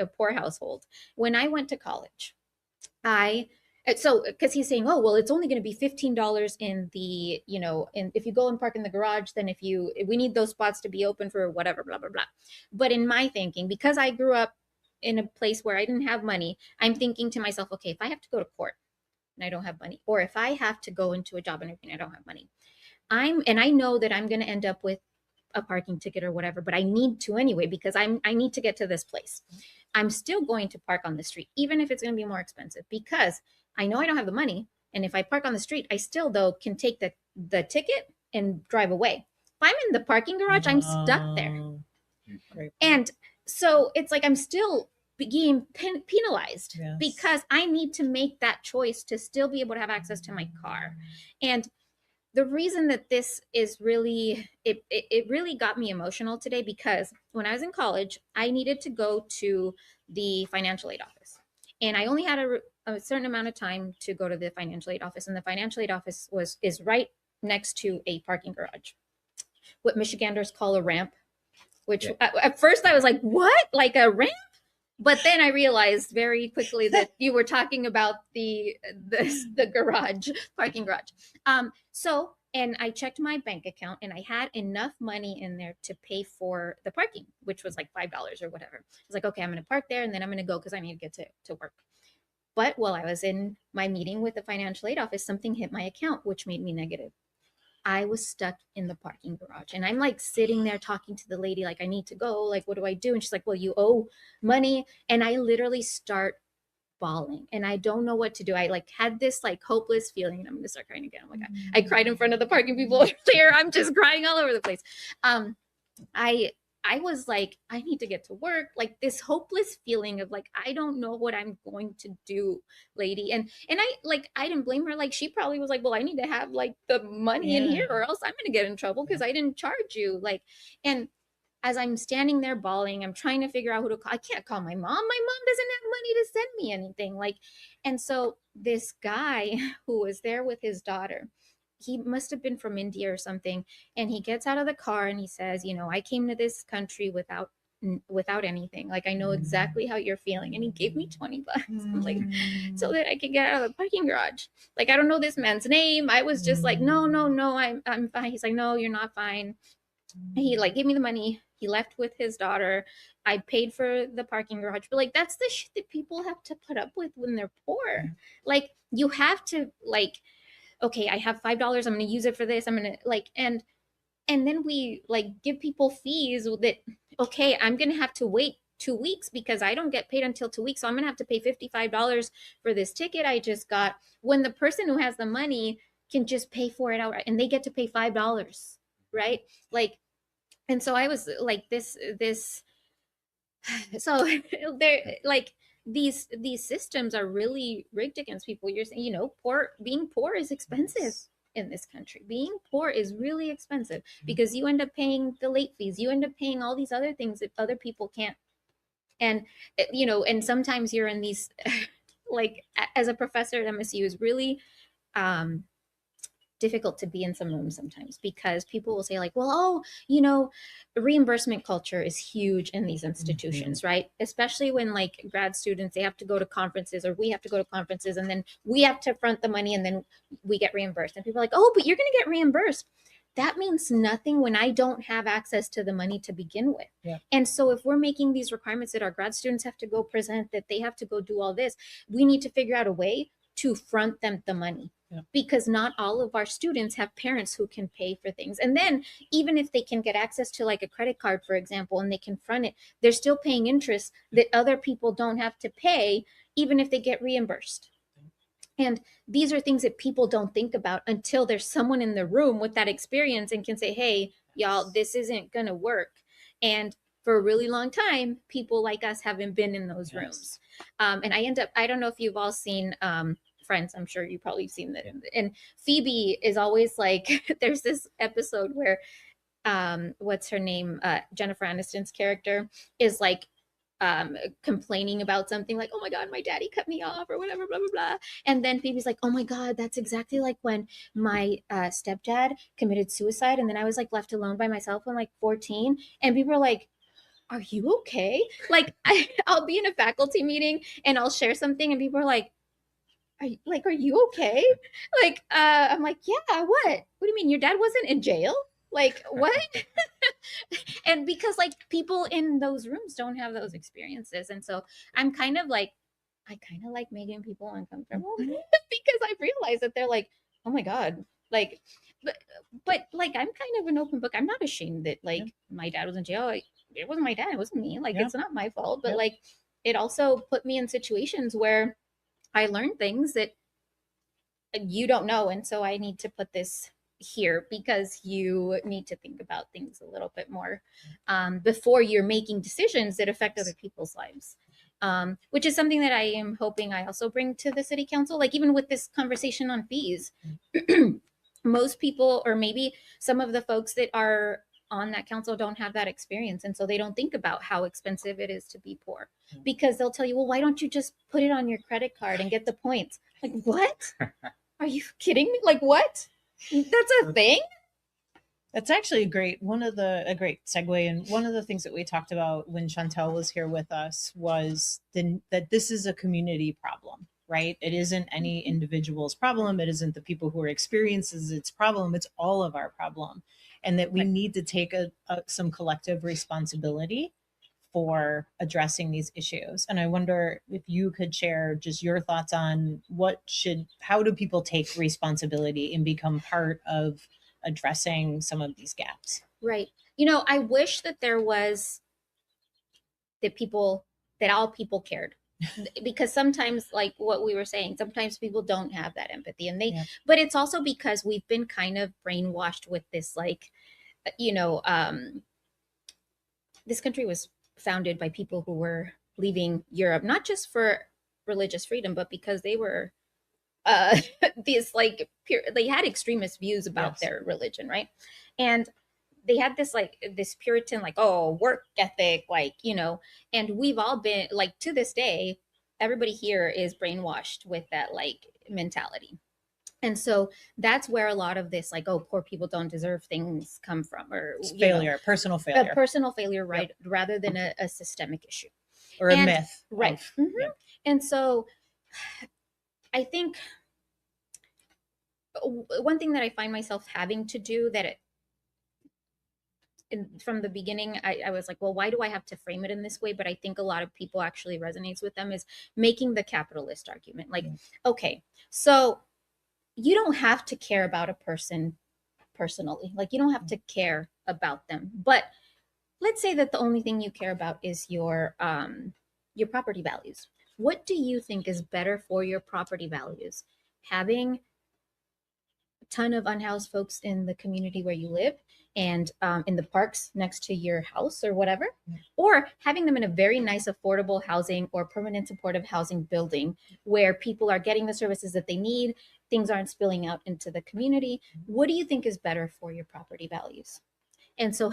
Speaker 4: a poor household, when I went to college, because he's saying, oh, well, it's only going to be $15 in the, and if you go and park in the garage, then we need those spots to be open for whatever, blah, blah, blah. But in my thinking, because I grew up in a place where I didn't have money, I'm thinking to myself, okay, if I have to go to court and I don't have money, or if I have to go into a job interview and I don't have money, and I know that I'm going to end up with a parking ticket or whatever, but I need to anyway, because I need to get to this place. I'm still going to park on the street, even if it's going to be more expensive, because I know I don't have the money. And if I park on the street, I still, though, can take the ticket and drive away. If I'm in the parking garage, I'm stuck there. And so it's like I'm still being penalized because I need to make that choice to still be able to have access to my car. And the reason that this is really, it really got me emotional today, because when I was in college, I needed to go to the financial aid office. And I only had a certain amount of time to go to the financial aid office. And the financial aid office is right next to a parking garage, what Michiganders call a ramp, which at first I was like, what? Like a ramp? But then I realized very quickly that you were talking about the garage, parking garage. And I checked my bank account and I had enough money in there to pay for the parking, which was like $5 or whatever. I was like, okay, I'm going to park there and then I'm going to go because I need to get to work. But while I was in my meeting with the financial aid office, something hit my account, which made me negative. I was stuck in the parking garage, and I'm like sitting there talking to the lady, like, I need to go, like, what do I do? And she's like, well, you owe money. And I literally start bawling and I don't know what to do. I like had this like hopeless feeling, and I'm gonna start crying again. I'm like, I cried in front of the parking people there. I'm just crying all over the place. I was like, I need to get to work. Like this hopeless feeling of like, I don't know what I'm going to do, lady. And I didn't blame her. Like she probably was like, well, I need to have like the money in here or else I'm going to get in trouble because I didn't charge you. Like, and as I'm standing there bawling, I'm trying to figure out who to call. I can't call my mom. My mom doesn't have money to send me anything. Like, and so this guy who was there with his daughter, he must have been from India or something. And he gets out of the car and he says, I came to this country without anything. Like, I know exactly how you're feeling. And he gave me $20. I'm like, so that I could get out of the parking garage. Like, I don't know this man's name. I was just like, no, I'm fine. He's like, no, you're not fine. He like gave me the money. He left with his daughter. I paid for the parking garage. But like, that's the shit that people have to put up with when they're poor. Like, you have to like, okay, I have $5. I'm going to use it for this. I'm going to like, and And then we like give people fees that, okay, I'm going to have to wait 2 weeks because I don't get paid until 2 weeks. So I'm going to have to pay $55 for this ticket I just got, when the person who has the money can just pay for it outright and they get to pay $5, right? Like, and so I was like, this, so they're like, these systems are really rigged against people. You're saying, being poor is expensive in this country. Being poor is really expensive because you end up paying the late fees. You end up paying all these other things that other people can't. And, and sometimes you're in these, like, as a professor at MSU is really, difficult to be in some rooms sometimes because people will say like, well, reimbursement culture is huge in these institutions, right? Especially when like grad students, they have to go to conferences, or we have to go to conferences, and then we have to front the money and then we get reimbursed. And people are like, oh, but you're going to get reimbursed. That means nothing when I don't have access to the money to begin with.
Speaker 2: Yeah.
Speaker 4: And so if we're making these requirements that our grad students have to go present, that they have to go do all this, we need to figure out a way to front them the money.
Speaker 2: Yeah.
Speaker 4: Because not all of our students have parents who can pay for things. And then even if they can get access to like a credit card, for example, and they can front it, they're still paying interest that other people don't have to pay, even if they get reimbursed. And these are things that people don't think about until there's someone in the room with that experience and can say, hey, y'all, this isn't going to work. And for a really long time, people like us haven't been in those rooms. And I don't know if you've all seen Friends. I'm sure you've probably seen that. And Phoebe is always like, there's this episode where, what's her name? Jennifer Aniston's character is like, complaining about something like, oh my God, my daddy cut me off or whatever, blah, blah, blah. And then Phoebe's like, oh my God, that's exactly like when my stepdad committed suicide. And then I was like left alone by myself when like 14. And people are like, are you okay? Like I'll be in a faculty meeting and I'll share something and people are like, are you okay? Like, I'm like, yeah, what? What do you mean? Your dad wasn't in jail? Like, what? And because like people in those rooms don't have those experiences. And so I kind of like making people uncomfortable because I realize that they're like, oh my God, like, but like, I'm kind of an open book. I'm not ashamed that like my dad was in jail. Like, it wasn't my dad. It wasn't me. Like, it's not my fault, but like, it also put me in situations where I learned things that you don't know. And so I need to put this here because you need to think about things a little bit more before you're making decisions that affect other people's lives. Which is something that I am hoping I also bring to the city council. Like even with this conversation on fees, most people, or maybe some of the folks that are on that council don't have that experience. And so they don't think about how expensive it is to be poor because they'll tell you, well, why don't you just put it on your credit card and get the points? Like, what? Are you kidding me? Like, what? That's a thing?
Speaker 2: That's actually a great segue. And one of the things that we talked about when Chantel was here with us was that this is a community problem, right? It isn't any individual's problem. It isn't the people who are experiencing its problem. It's all of our problem. And that we need to take some collective responsibility for addressing these issues. And I wonder if you could share just your thoughts on how do people take responsibility and become part of addressing some of these gaps?
Speaker 4: Right. I wish that there was that all people cared. Because sometimes, like what we were saying, sometimes people don't have that empathy, and but it's also because we've been kind of brainwashed with this, like, this country was founded by people who were leaving Europe, not just for religious freedom, but because they were these like they had extremist views about their religion, right? And they had this Puritan, like, oh, work ethic, like, and we've all been like, to this day, everybody here is brainwashed with that like mentality. And so that's where a lot of this, like, oh, poor people don't deserve things come from, or
Speaker 2: personal failure,
Speaker 4: right? Yep. Rather than a systemic issue
Speaker 2: or a myth,
Speaker 4: right? And so I think one thing that I find myself having to do from the beginning, I was like, well, why do I have to frame it in this way? But I think a lot of people actually resonates with them is making the capitalist argument. Like, okay, so you don't have to care about a person personally. Like you don't have to care about them. But let's say that the only thing you care about is your property values. What do you think is better for your property values? Having a ton of unhoused folks in the community where you live and in the parks next to your house or whatever, or having them in a very nice affordable housing or permanent supportive housing building where people are getting the services that they need, things aren't spilling out into the community. What do you think is better for your property values? And so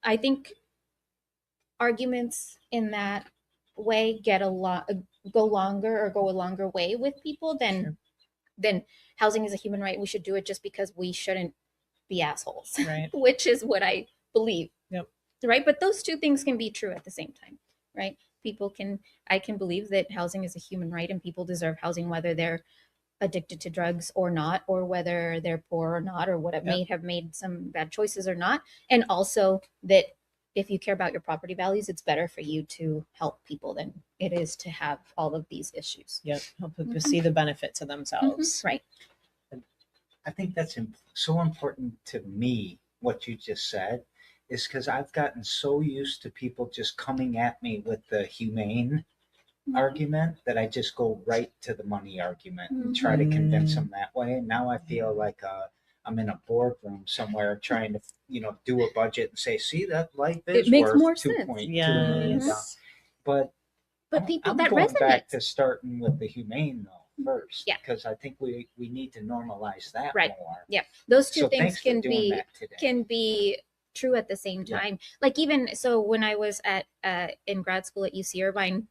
Speaker 4: I think arguments in that way go a longer way with people than housing is a human right. We should do it just because we shouldn't be assholes,
Speaker 2: Right.
Speaker 4: which is what I believe.
Speaker 2: Yep.
Speaker 4: Right. But those two things can be true at the same time. Right. I can believe that housing is a human right and people deserve housing, whether they're addicted to drugs or not, or whether they're poor or not, or what may have made some bad choices or not. And also that if you care about your property values, it's better for you to help people than it is to have all of these issues.
Speaker 2: Yep. Help people see the benefit to themselves.
Speaker 4: Right.
Speaker 3: I think that's so important to me, what you just said, is because I've gotten so used to people just coming at me with the humane argument that I just go right to the money argument and try to convince them that way. And now I feel like I'm in a boardroom somewhere trying to, do a budget and say, see, that life is
Speaker 4: It makes
Speaker 3: worth
Speaker 4: more sense.
Speaker 3: $2.2 million.
Speaker 2: Yes.
Speaker 3: But
Speaker 4: people
Speaker 3: I'm
Speaker 4: that
Speaker 3: going
Speaker 4: resonates.
Speaker 3: back to starting with the humane though first,
Speaker 4: Yeah.
Speaker 3: because I think we need to normalize that
Speaker 4: Right.
Speaker 3: more.
Speaker 4: Yeah, those two
Speaker 3: So
Speaker 4: things
Speaker 3: thanks for
Speaker 4: can
Speaker 3: doing
Speaker 4: be
Speaker 3: that today.
Speaker 4: can be true at the same
Speaker 3: Yeah.
Speaker 4: time. Like even so, when I was at in grad school at UC Irvine,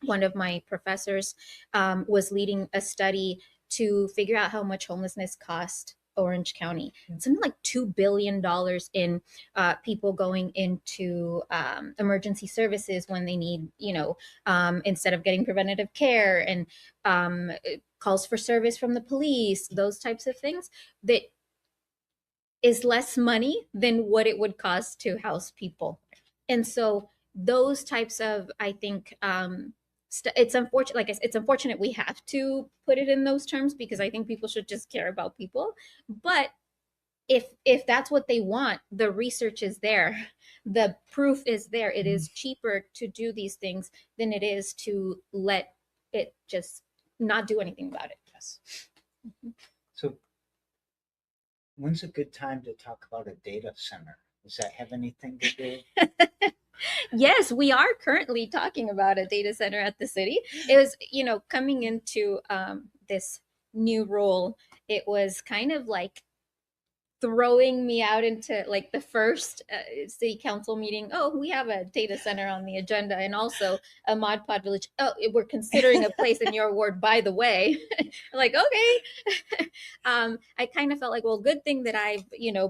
Speaker 4: one of my professors was leading a study to figure out how much homelessness cost Orange County. Something like $2 billion in people going into emergency services when they need, instead of getting preventative care, and calls for service from the police, those types of things, that is less money than what it would cost to house people. And so those types of, I think, it's unfortunate. Like it's unfortunate we have to put it in those terms, because I think people should just care about people. But if that's what they want, the research is there, the proof is there. It is cheaper to do these things than it is to let it just not do anything about it.
Speaker 2: Yes.
Speaker 3: So when's a good time to talk about a data center? Does that have anything to do?
Speaker 4: Yes, we are currently talking about a data center at the city. It was, coming into this new role, it was kind of like throwing me out into like the first city council meeting. Oh, we have a data center on the agenda, and also a Mod Pod Village. Oh, we're considering a place in your ward, by the way. Like, okay. I kind of felt like, well, good thing that I've,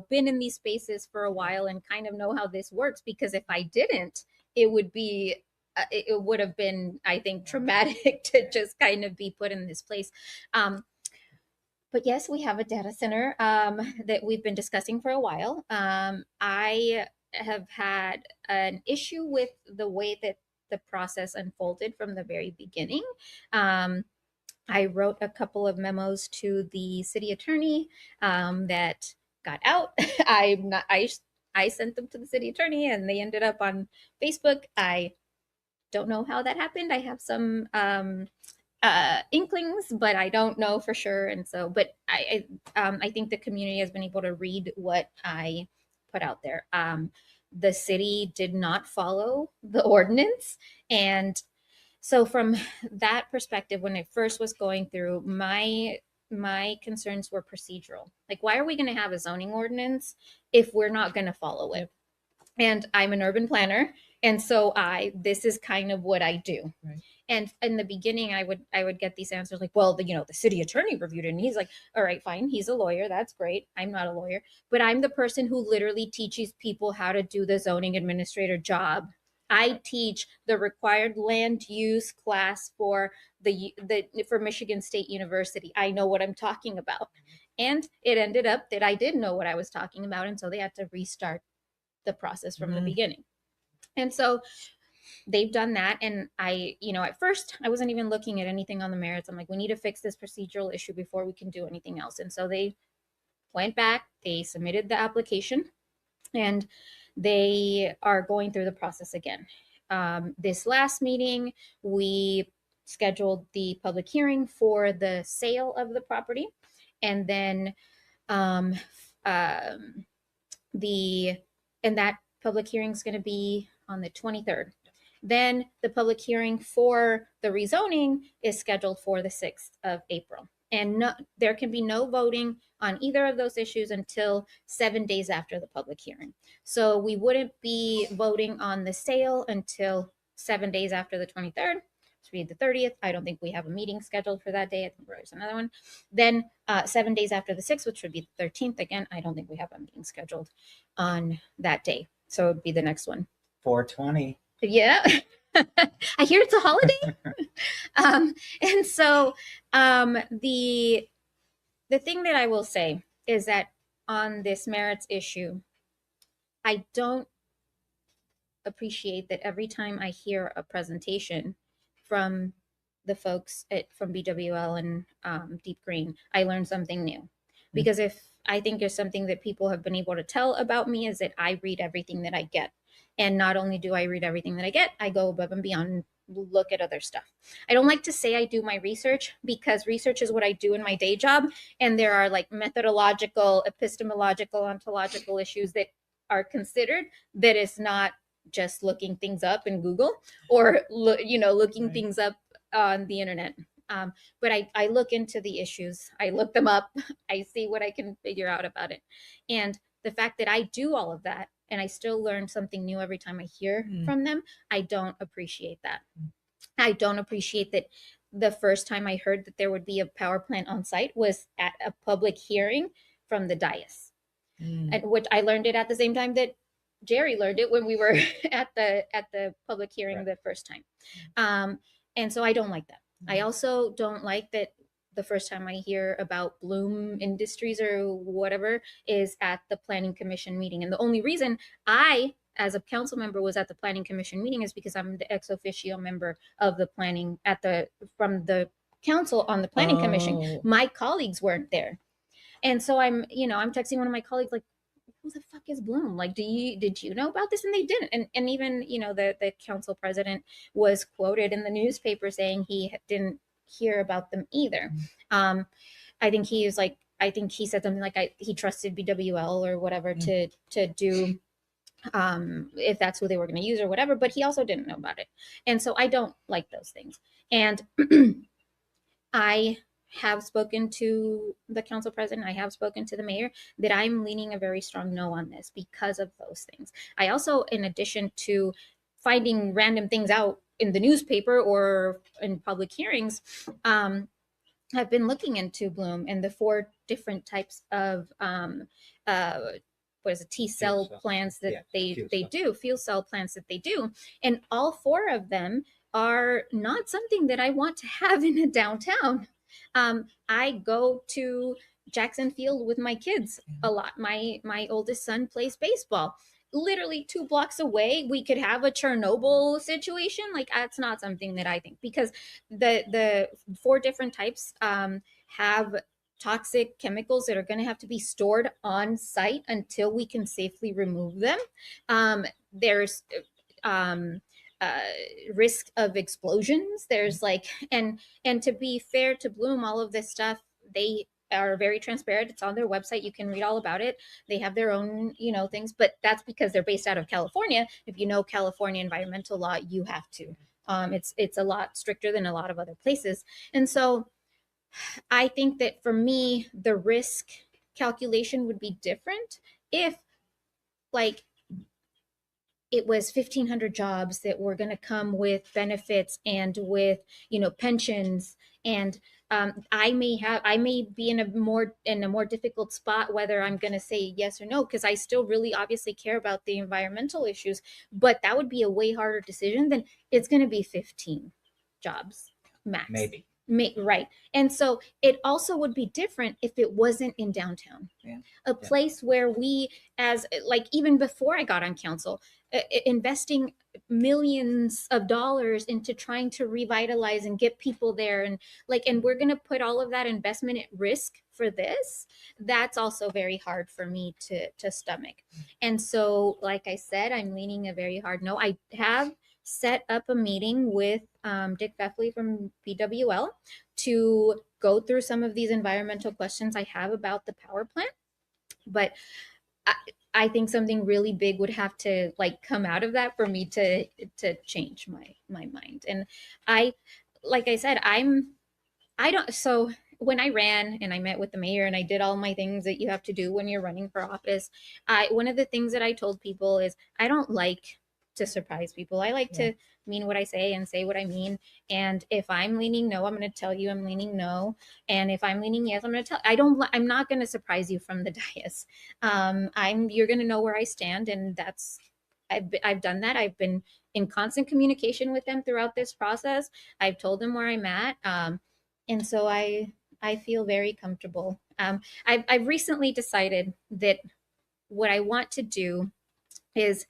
Speaker 4: been in these spaces for a while and kind of know how this works, because if I didn't, it would be it would have been, I think, traumatic to just kind of be put in this place. But yes, we have a data center that we've been discussing for a while. I have had an issue with the way that the process unfolded from the very beginning. I wrote a couple of memos to the city attorney that got out. I sent them to the city attorney, and they ended up on Facebook. I don't know how that happened. I have some inklings, but I don't know for sure. And so, but I think the community has been able to read what I put out there. The city did not follow the ordinance, and so from that perspective, when it first was going through, my concerns were procedural. Like, why are we going to have a zoning ordinance if we're not going to follow it? And I'm an urban planner, and so this is kind of what I do.
Speaker 2: Right.
Speaker 4: And in the beginning, I would get these answers like, well, the city attorney reviewed it, and he's like, all right, fine, he's a lawyer, that's great. I'm not a lawyer, but I'm the person who literally teaches people how to do the zoning administrator job. I teach the required land use class for for Michigan State University. I know what I'm talking about. And it ended up that I didn't know what I was talking about, and so they had to restart the process from the beginning. And so they've done that. And I, at first I wasn't even looking at anything on the merits. I'm like, we need to fix this procedural issue before we can do anything else. And so they went back, they submitted the application, and they are going through the process again. This last meeting, we scheduled the public hearing for the sale of the property, and then um, um, the and that public hearing is going to be on the 23rd. Then the public hearing for the rezoning is scheduled for the 6th of April. And no, there can be no voting on either of those issues until 7 days after the public hearing. So we wouldn't be voting on the sale until 7 days after the 23rd, which would be the 30th. I don't think we have a meeting scheduled for that day. I think there's another one. Then 7 days after the 6th, which would be the 13th. Again, I don't think we have a meeting scheduled on that day. So it would be the next one.
Speaker 3: 420.
Speaker 4: Yeah. I hear it's a holiday. And so the thing that I will say is that on this merits issue, I don't appreciate that every time I hear a presentation from the folks from BWL and Deep Green, I learn something new. Because if I think there's something that people have been able to tell about me is that I read everything that I get. And not only do I read everything that I get, I go above and beyond and look at other stuff. I don't like to say I do my research because research is what I do in my day job. And there are like methodological, epistemological, ontological issues that are considered that is not just looking things up in Google or, looking things up on the internet. But I look into the issues. I look them up. I see what I can figure out about it. And the fact that I do all of that and I still learn something new every time I hear from them, I don't appreciate that. I don't appreciate that the first time I heard that there would be a power plant on site was at a public hearing from the dais. And which I learned it at the same time that Jerry learned it when we were at the public hearing the first time. And so I don't like that. I also don't like that the first time I hear about Bloom Industries or whatever is at the Planning Commission meeting. And the only reason I, as a council member, was at the Planning Commission meeting is because I'm the ex officio member of the planning from the council on the Planning Commission. My colleagues weren't there. And so I'm texting one of my colleagues like, who the fuck is Bloom? Like, did you know about this? And they didn't. And even, the council president was quoted in the newspaper saying he didn't hear about them either. I think he said something like he trusted BWL or whatever to do if that's who they were going to use or whatever, but he also didn't know about it. And so I don't like those things. And I have spoken to the council president, I have spoken to the mayor, that I'm leaning a very strong no on this because of those things. I also, in addition to finding random things out in the newspaper or in public hearings, I've been looking into Bloom and the 4 different types of T-cell plants that they do, fuel cell plants that they do. And all 4 of them are not something that I want to have in a downtown. I go to Jackson Field with my kids a lot. My oldest son plays baseball. Literally 2 blocks away, we could have a Chernobyl situation. Like, that's not something that I think, because the 4 different types have toxic chemicals that are going to have to be stored on site until we can safely remove them. There's risk of explosions. There's and to be fair to Bloom, all of this stuff, they are very transparent. It's on their website. You can read all about it. They have their own, things, but that's because they're based out of California. If you know California environmental law, you have to. It's a lot stricter than a lot of other places. And so I think that for me, the risk calculation would be different if it was 1,500 jobs that were going to come with benefits and with, pensions. And I may be in a more difficult spot whether I'm going to say yes or no, because I still really obviously care about the environmental issues. But that would be a way harder decision than it's going to be 15 jobs max.
Speaker 3: Maybe.
Speaker 4: Right. And so it also would be different if it wasn't in downtown, a place where we, as even before I got on council, investing millions of dollars into trying to revitalize and get people there. And we're going to put all of that investment at risk for this, that's also very hard for me to stomach. And so, like I said, I'm leaning a very hard no. I have set up a meeting with Dick Beffley from BWL to go through some of these environmental questions I have about the power plant. But I think something really big would have to like come out of that for me to change my mind. And I, like I said, I don't. So when I ran and I met with the mayor and I did all my things that you have to do when you're running for office, one of the things that I told people is I don't like to surprise people. I like to mean what I say and say what I mean. And if I'm leaning no, I'm going to tell you I'm leaning no. And if I'm leaning yes, I'm going to tell. I'm not going to surprise you from the dais. You're going to know where I stand, and that's. I've done that. I've been in constant communication with them throughout this process. I've told them where I'm at. And so I feel very comfortable. I've recently decided that what I want to do is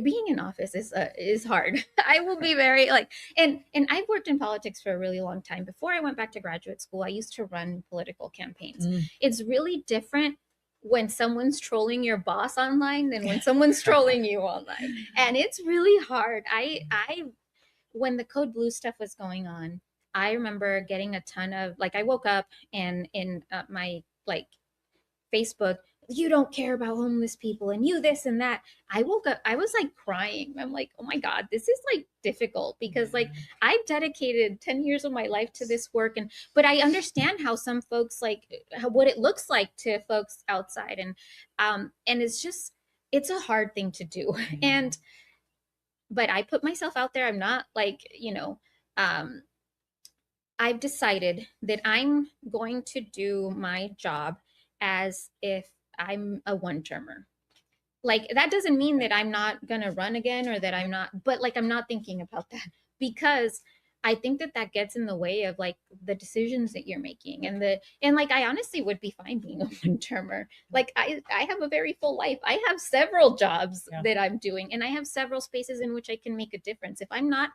Speaker 4: being in office is hard. I will be very like, and I've worked in politics for a really long time. Before I went back to graduate school, I used to run political campaigns. It's really different when someone's trolling your boss online than when someone's trolling you online, and it's really hard. I when the Code Blue stuff was going on, I remember getting a ton of like I woke up and in my like Facebook, you don't care about homeless people and you this and that. I woke up, I was like crying. I'm like, oh my God, this is like difficult because like I've dedicated 10 years of my life to this work. But I understand how some folks like what it looks like to folks outside. And it's a hard thing to do. But I put myself out there. I'm not like, I've decided that I'm going to do my job as if I'm a one-termer. Like that doesn't mean that I'm not going to run again or that I'm not, but like I'm not thinking about that because I think that gets in the way of like the decisions that you're making and like I honestly would be fine being a one-termer. Like I have a very full life. I have several jobs that I'm doing and I have several spaces in which I can make a difference. If I'm not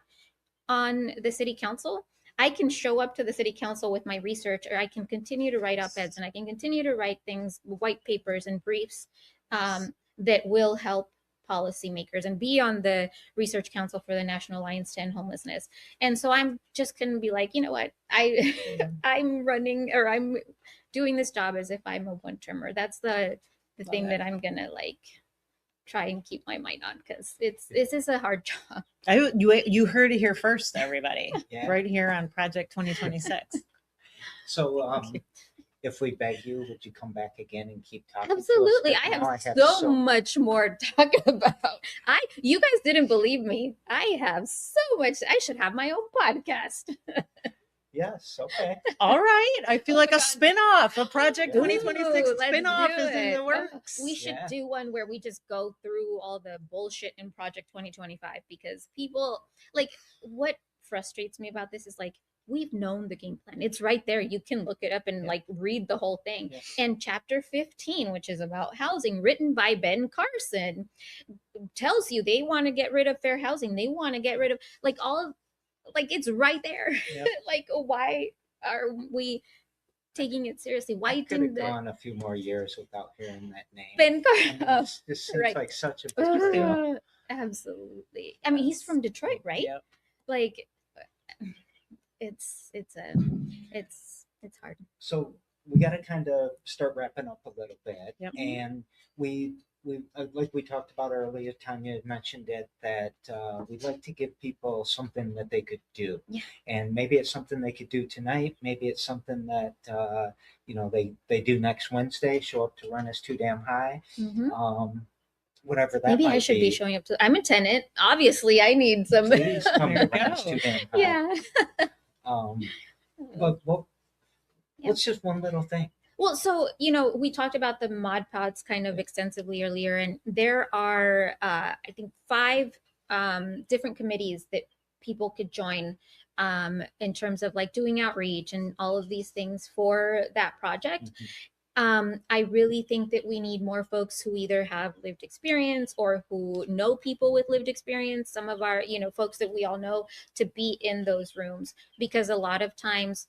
Speaker 4: on the city council, I can show up to the city council with my research, or I can continue to write op-eds and I can continue to write things, white papers and briefs that will help policymakers and be on the research council for the National Alliance to End Homelessness. And so I'm just going to be like, you know what, I'm running or I'm doing this job as if I'm a one-termer. That's the thing that I'm going to like try and keep my mind on because this is a hard job.
Speaker 2: You heard it here first, everybody. Right here on Project 2026.
Speaker 3: So if we beg you, would you come back again and keep talking?
Speaker 4: Absolutely. I have so much more to talk about. You guys didn't believe me. I have so much. I should have my own podcast.
Speaker 3: Yes. Okay.
Speaker 2: All right. I feel like a spinoff, a Project 2026 spinoff is in the works.
Speaker 4: We should do one where we just go through all the bullshit in Project 2025 because people like what frustrates me about this is like we've known the game plan. It's right there. You can look it up and like read the whole thing. And chapter 15, which is about housing, written by Ben Carson, tells you they want to get rid of fair housing. They want to get rid of like all of like it's right there. Like why are we taking it seriously? Why didn't it
Speaker 3: gone a few more years without hearing that name?
Speaker 4: Ben Carson.
Speaker 3: This seems like such a big deal.
Speaker 4: Absolutely. I mean, he's from Detroit, right? Like it's hard.
Speaker 3: So we got to kind of start wrapping up a little bit, and we like we talked about earlier. Tanya had mentioned it that we'd like to give people something that they could do, and maybe it's something they could do tonight. Maybe it's something that they do next Wednesday. Show up to Run Is Too Damn High. Whatever that
Speaker 4: maybe I should be showing up to. I'm a tenant. Obviously, I need some.
Speaker 3: Please come to Run Is Too Damn High. But what's just one little thing?
Speaker 4: Well, so, we talked about the Mod Pods kind of extensively earlier, and there are, I think, 5 different committees that people could join in terms of like doing outreach and all of these things for that project. I really think that we need more folks who either have lived experience or who know people with lived experience, some of our, folks that we all know, to be in those rooms, because a lot of times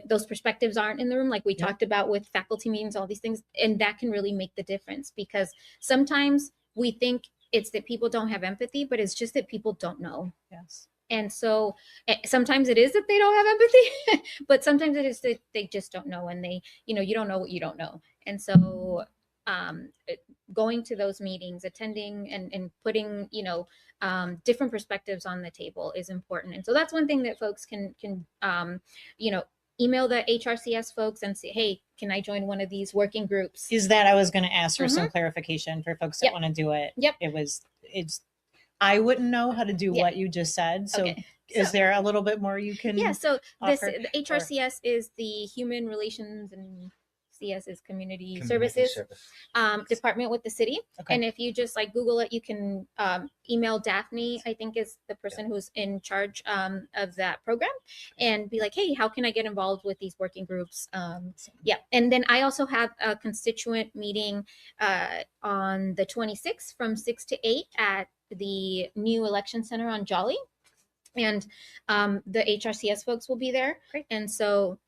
Speaker 4: those perspectives aren't in the room, like we
Speaker 2: Yeah.
Speaker 4: talked about with faculty meetings, all these things, and that can really make the difference, because sometimes we think it's that people don't have empathy, but it's just that people don't know.
Speaker 2: Yes.
Speaker 4: And so sometimes it is that they don't have empathy, but sometimes it is that they just don't know, and they, you don't know what you don't know. And so going to those meetings, attending, and putting, different perspectives on the table is important. And so that's one thing that folks can email the HRCS folks and say, hey, can I join one of these working groups?
Speaker 2: Is that I was going to ask for some
Speaker 4: Mhm.
Speaker 2: clarification for folks that
Speaker 4: Yep.
Speaker 2: want to do it.
Speaker 4: Yep.
Speaker 2: It's I wouldn't know how to do
Speaker 4: Yeah.
Speaker 2: what you just said. So
Speaker 4: Okay.
Speaker 2: is there a little bit more you can
Speaker 4: Yeah, so
Speaker 2: offer?
Speaker 4: the HRCS is the Human Relations, and CS is Community
Speaker 3: Community
Speaker 4: Services
Speaker 3: service.
Speaker 4: department with the city.
Speaker 2: Okay.
Speaker 4: And if you just like Google it, you can email Daphne, I think is the person who's in charge of that program, and be like, hey, how can I get involved with these working groups? Yeah. And then I also have a constituent meeting on the 26th from 6 to 8 at the new election center on Jolly. And the HRCS folks will be there.
Speaker 2: Great.
Speaker 4: And so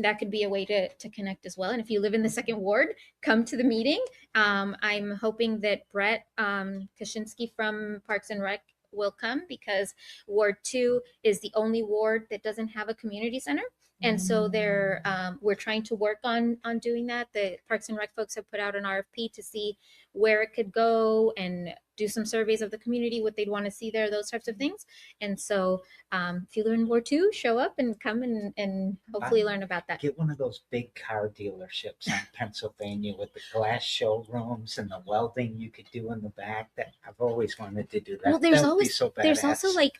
Speaker 4: that could be a way to connect as well. And if you live in the second ward, come to the meeting. I'm hoping that Brett Kaczynski from Parks and Rec will come, because Ward 2 is the only ward that doesn't have a community center. And so we're trying to work on doing that. The Parks and Rec folks have put out an RFP to see where it could go, and do some surveys of the community, what they'd want to see there, those types of things. And so if you live in Ward 2, show up and come and hopefully learn about that.
Speaker 3: Get one of those big car dealerships in Pennsylvania with the glass showrooms and the welding you could do in the back. That I've always wanted to do that.
Speaker 4: Well, there's
Speaker 3: That would be
Speaker 4: always
Speaker 3: so
Speaker 4: there's
Speaker 3: badass.
Speaker 4: also like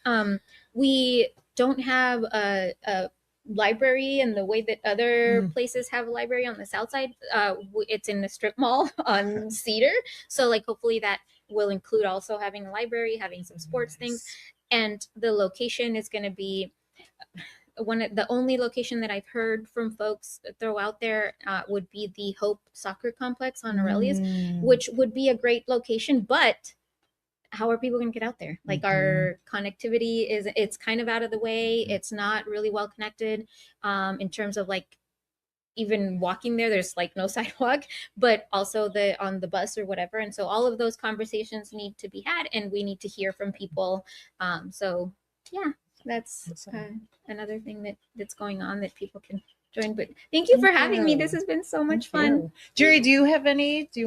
Speaker 4: we don't have a library in the way that other places have a library on the south side. It's in the strip mall on Cedar, so like hopefully that will include also having a library, having some sports things. And the location is going to be the only location that I've heard from folks throw out there would be the Hope Soccer Complex on Aurelius, which would be a great location. But how are people going to get out there? Like our connectivity it's kind of out of the way. It's not really well connected in terms of like even walking there. There's like no sidewalk, but also on the bus or whatever. And so all of those conversations need to be had, and we need to hear from people. So yeah, that's another thing that's going on that people can join. But thank you for having me. This has been so much fun.
Speaker 2: Jerry, do you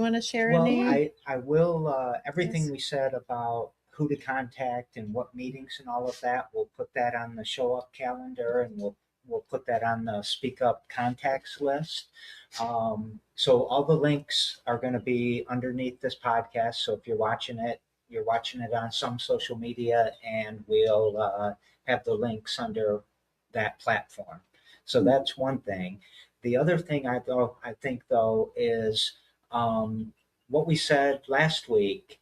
Speaker 2: want to share any?
Speaker 3: Well, I will, everything we said about who to contact and what meetings and all of that, we'll put that on the show up calendar, and we'll put that on the speak up contacts list. So all the links are going to be underneath this podcast. So if you're watching it on some social media, and we'll have the links under that platform. So that's one thing. The other thing I think though is what we said last week.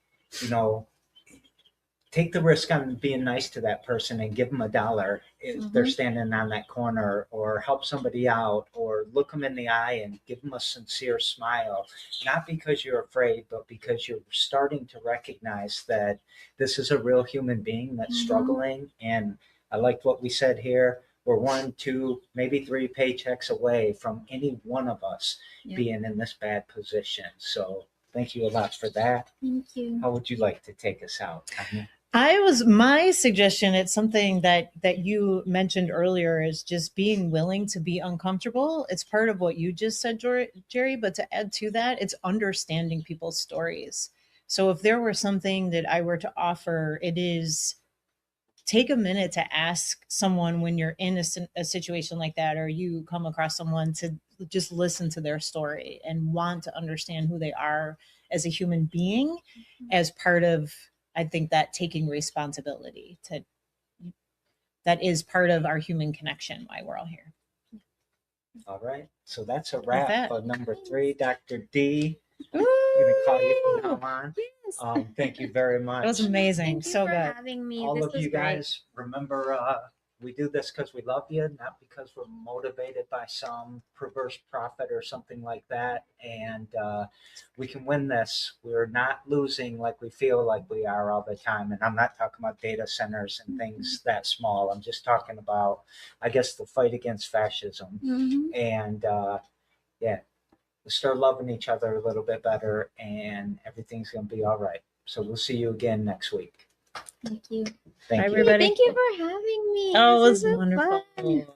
Speaker 3: Take the risk on being nice to that person and give them $1 if they're standing on that corner, or help somebody out, or look them in the eye and give them a sincere smile. Not because you're afraid, but because you're starting to recognize that this is a real human being that's struggling. And I liked what we said here. We're 1, 2, maybe 3 paychecks away from any one of us being in this bad position. So thank you a lot for that.
Speaker 4: Thank you.
Speaker 3: How would you like to take us out, Tanya?
Speaker 2: My suggestion, it's something that you mentioned earlier, is just being willing to be uncomfortable. It's part of what you just said, Jerry, but to add to that, it's understanding people's stories. So if there were something that I were to offer, it is take a minute to ask someone when you're in a situation like that, or you come across someone, to just listen to their story and want to understand who they are as a human being, as part of, I think, that taking responsibility that is part of our human connection, why we're all here.
Speaker 3: All right. So that's a wrap for number 3, Dr. D.
Speaker 2: Ooh,
Speaker 3: I'm going to call you from now on.
Speaker 4: Yes.
Speaker 3: Thank you very much.
Speaker 2: that was amazing.
Speaker 4: Thank you
Speaker 2: So
Speaker 4: for
Speaker 2: good.
Speaker 4: having me.
Speaker 3: All
Speaker 4: This
Speaker 3: of
Speaker 4: was
Speaker 3: you
Speaker 4: great.
Speaker 3: guys, remember we do this because we love you, not because we're motivated by some perverse profit or something like that. And we can win this. We're not losing like we feel like we are all the time. And I'm not talking about data centers and things that small. I'm just talking about, I guess, the fight against fascism. And yeah, we'll start loving each other a little bit better, and everything's going to be all right. So we'll see you again next week.
Speaker 4: Thank you.
Speaker 3: Thank
Speaker 2: Bye,
Speaker 3: you.
Speaker 2: everybody.
Speaker 4: Thank you for having me.
Speaker 2: Oh, it
Speaker 4: This
Speaker 2: was
Speaker 4: is so
Speaker 2: wonderful.
Speaker 4: fun.